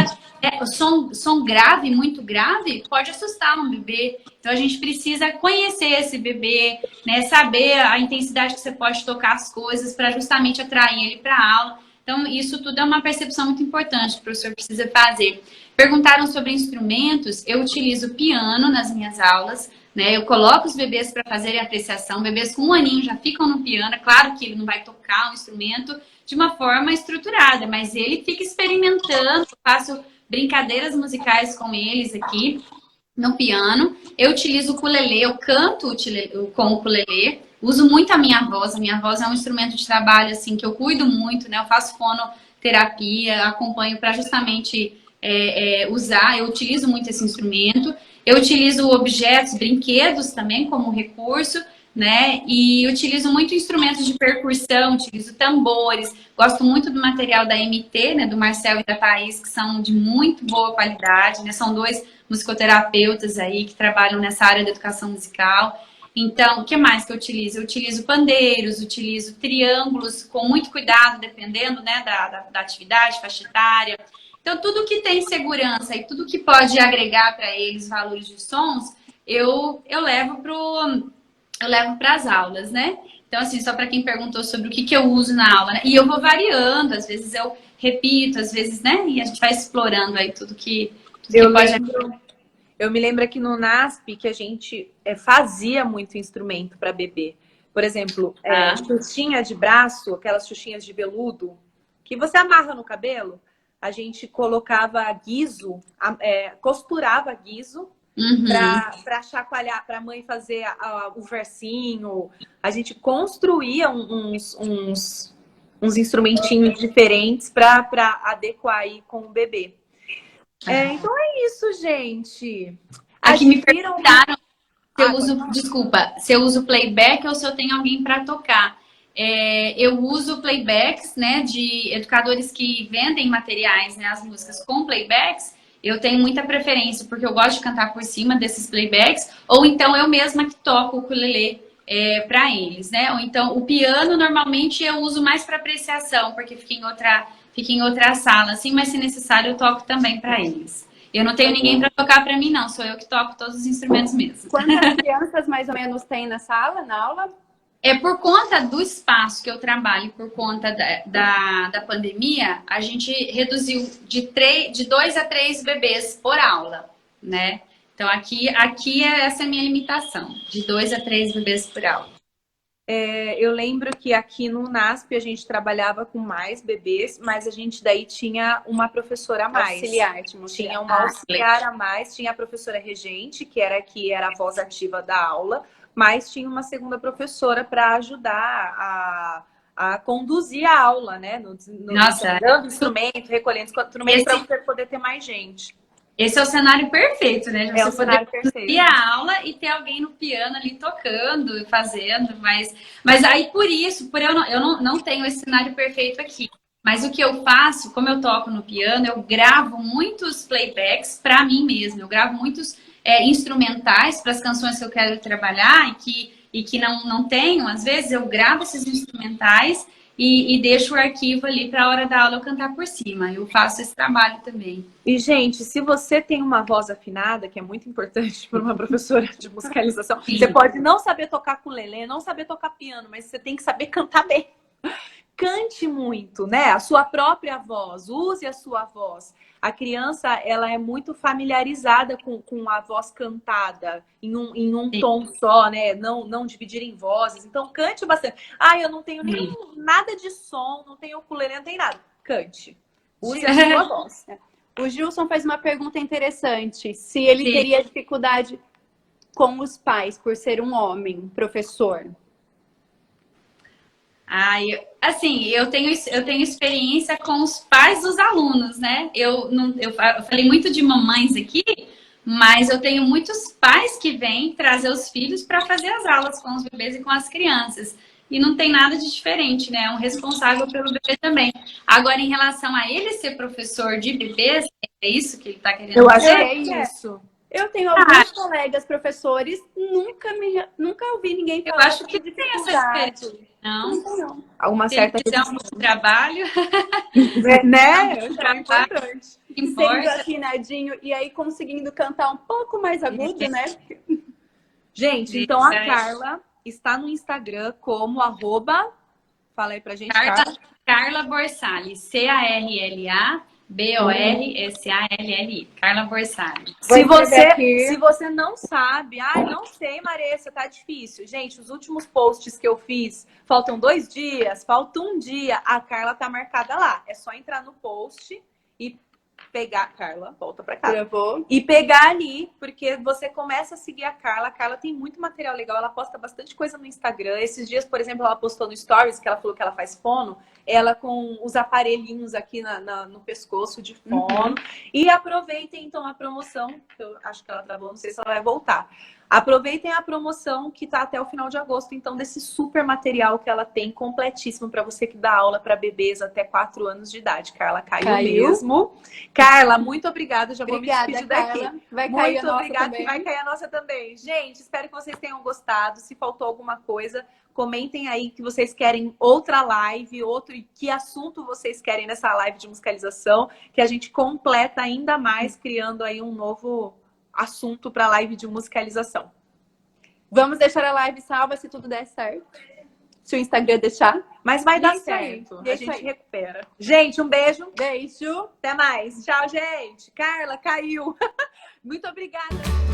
Som grave, muito grave, pode assustar um bebê. Então a gente precisa conhecer esse bebê, né? Saber a intensidade que você pode tocar as coisas para justamente atrair ele para a aula. Então, isso tudo é uma percepção muito importante que o professor precisa fazer. Perguntaram sobre instrumentos, eu utilizo piano nas minhas aulas, né? Eu coloco os bebês para fazerem apreciação, bebês com 1 aninho já ficam no piano, é claro que ele não vai tocar um instrumento de uma forma estruturada, mas ele fica experimentando, faço brincadeiras musicais com eles aqui no piano. Eu utilizo o ukulele, eu canto com o ukulele, uso muito a minha voz é um instrumento de trabalho assim que eu cuido muito, né? Eu faço fonoterapia, acompanho para justamente usar, eu utilizo muito esse instrumento. Eu utilizo objetos, brinquedos também como recurso, né? E utilizo muito instrumentos de percussão, utilizo tambores, gosto muito do material da MT, né? Do Marcel e da Thaís, que são de muito boa qualidade, né? São 2 musicoterapeutas aí que trabalham nessa área da educação musical. Então, o que mais que eu utilizo? Eu utilizo pandeiros, utilizo triângulos com muito cuidado, dependendo, né, da atividade, faixa etária. Então, tudo que tem segurança e tudo que pode agregar para eles valores de sons, eu levo para as aulas, né? Então, assim, só para quem perguntou sobre o que eu uso na aula, né? E eu vou variando, às vezes eu repito, às vezes, né? E a gente vai explorando aí tudo que pode... Eu me lembro aqui no NASP que a gente fazia muito instrumento para bebê. Por exemplo, xuxinha de braço, aquelas xuxinhas de veludo, que você amarra no cabelo. A gente colocava guiso, costurava guiso para chacoalhar, para a mãe fazer o versinho. A gente construía uns instrumentinhos diferentes para adequar aí com o bebê. Então é isso, gente. Aqui me perguntaram se eu uso playback ou se eu tenho alguém para tocar. Eu uso playbacks, né, de educadores que vendem materiais, né, as músicas com playbacks. Eu tenho muita preferência porque eu gosto de cantar por cima desses playbacks, ou então eu mesma que toco o ukulele para eles, né? Ou então o piano normalmente eu uso mais para apreciação, porque fica em outra sala, assim, mas se necessário eu toco também para eles. Eu não tenho ninguém para tocar para mim, não. Sou eu que toco todos os instrumentos mesmo. Quantas crianças mais ou menos tem na sala, na aula? Por conta do espaço que eu trabalho, por conta da pandemia, a gente reduziu de 2 a 3 bebês por aula, né? Então, aqui essa é a minha limitação, de 2 a 3 bebês por aula. Eu lembro que aqui no NASP a gente trabalhava com mais bebês, mas a gente daí tinha uma professora a mais. Auxiliar de música. Tinha uma auxiliar a mais, tinha a professora regente, que era a voz ativa da aula, mas tinha uma segunda professora para ajudar a conduzir a aula, né? Nossa, dando instrumento, recolhendo instrumento para você poder ter mais gente. Esse é o cenário perfeito, né? É o Você cenário poder perfeito. ir a aula e ter alguém no piano ali tocando e fazendo, mas aí por isso, eu não tenho esse cenário perfeito aqui. Mas o que eu faço, como eu toco no piano, eu gravo muitos playbacks para mim mesma. Eu gravo muitos instrumentais para as canções que eu quero trabalhar e que não tenho. Às vezes eu gravo esses instrumentais e deixo o arquivo ali para a hora da aula eu cantar por cima. Eu faço esse trabalho também. E, gente, se você tem uma voz afinada, que é muito importante para uma professora de musicalização, Sim. Você pode não saber tocar ukulele, não saber tocar piano, mas você tem que saber cantar bem. Cante muito, né? A sua própria voz, use a sua voz. A criança, ela é muito familiarizada com a voz cantada em um tom só, né? Não dividir em vozes. Então, cante bastante. Eu não tenho nada de som, não tenho ukulele, não tenho nada. Cante. Use a sua voz. O Gilson fez uma pergunta interessante. Se ele teria dificuldade com os pais por ser um homem, professor. Eu tenho experiência com os pais dos alunos, né? Eu falei muito de mamães aqui, mas eu tenho muitos pais que vêm trazer os filhos para fazer as aulas com os bebês e com as crianças. E não tem nada de diferente, né? É um responsável pelo bebê também. Agora, em relação a ele ser professor de bebês, é isso que ele está querendo dizer? Eu acho que é isso. Eu tenho alguns colegas professores, nunca ouvi ninguém falar. Eu acho que tem essa experiência. Não. Alguma certa Se quiser um bom trabalho. Né? Eu acho que é importante. Sendo afinadinho e aí conseguindo cantar um pouco mais agudo, né? Gente, então a Carla está no Instagram como fala aí pra gente, Carla Borsali, CarlaBorsali, Carla Borsali. Se você não sabe, não sei, Maressa, tá difícil. Gente, os últimos posts que eu fiz, faltam 2 dias, falta 1 dia, a Carla tá marcada lá. É só entrar no post e pegar, Carla, volta pra cá. E pegar ali, porque você começa a seguir a Carla. A Carla tem muito material legal, ela posta bastante coisa no Instagram. Esses dias, por exemplo, ela postou no Stories, que ela falou que ela faz fono, ela com os aparelhinhos aqui no pescoço de fono. E aproveitem, então, a promoção, eu acho que ela travou, não sei se ela vai voltar. Aproveitem a promoção que tá até o final de agosto, então, desse super material que ela tem, completíssimo, para você que dá aula para bebês até 4 anos de idade. Carla caiu mesmo. Carla, muito obrigada. Já vou me despedir daqui. Vai cair muito obrigada, que vai cair a nossa também. Gente, espero que vocês tenham gostado. Se faltou alguma coisa, comentem aí que vocês querem outra live, que assunto vocês querem nessa live de musicalização, que a gente completa ainda mais, criando aí um novo assunto para a live de musicalização. Vamos deixar a live salva se tudo der certo. Se o Instagram deixar. Mas vai dar certo. A gente recupera. Gente, um beijo. Beijo. Até mais. Tchau, gente. Carla, caiu. Muito obrigada.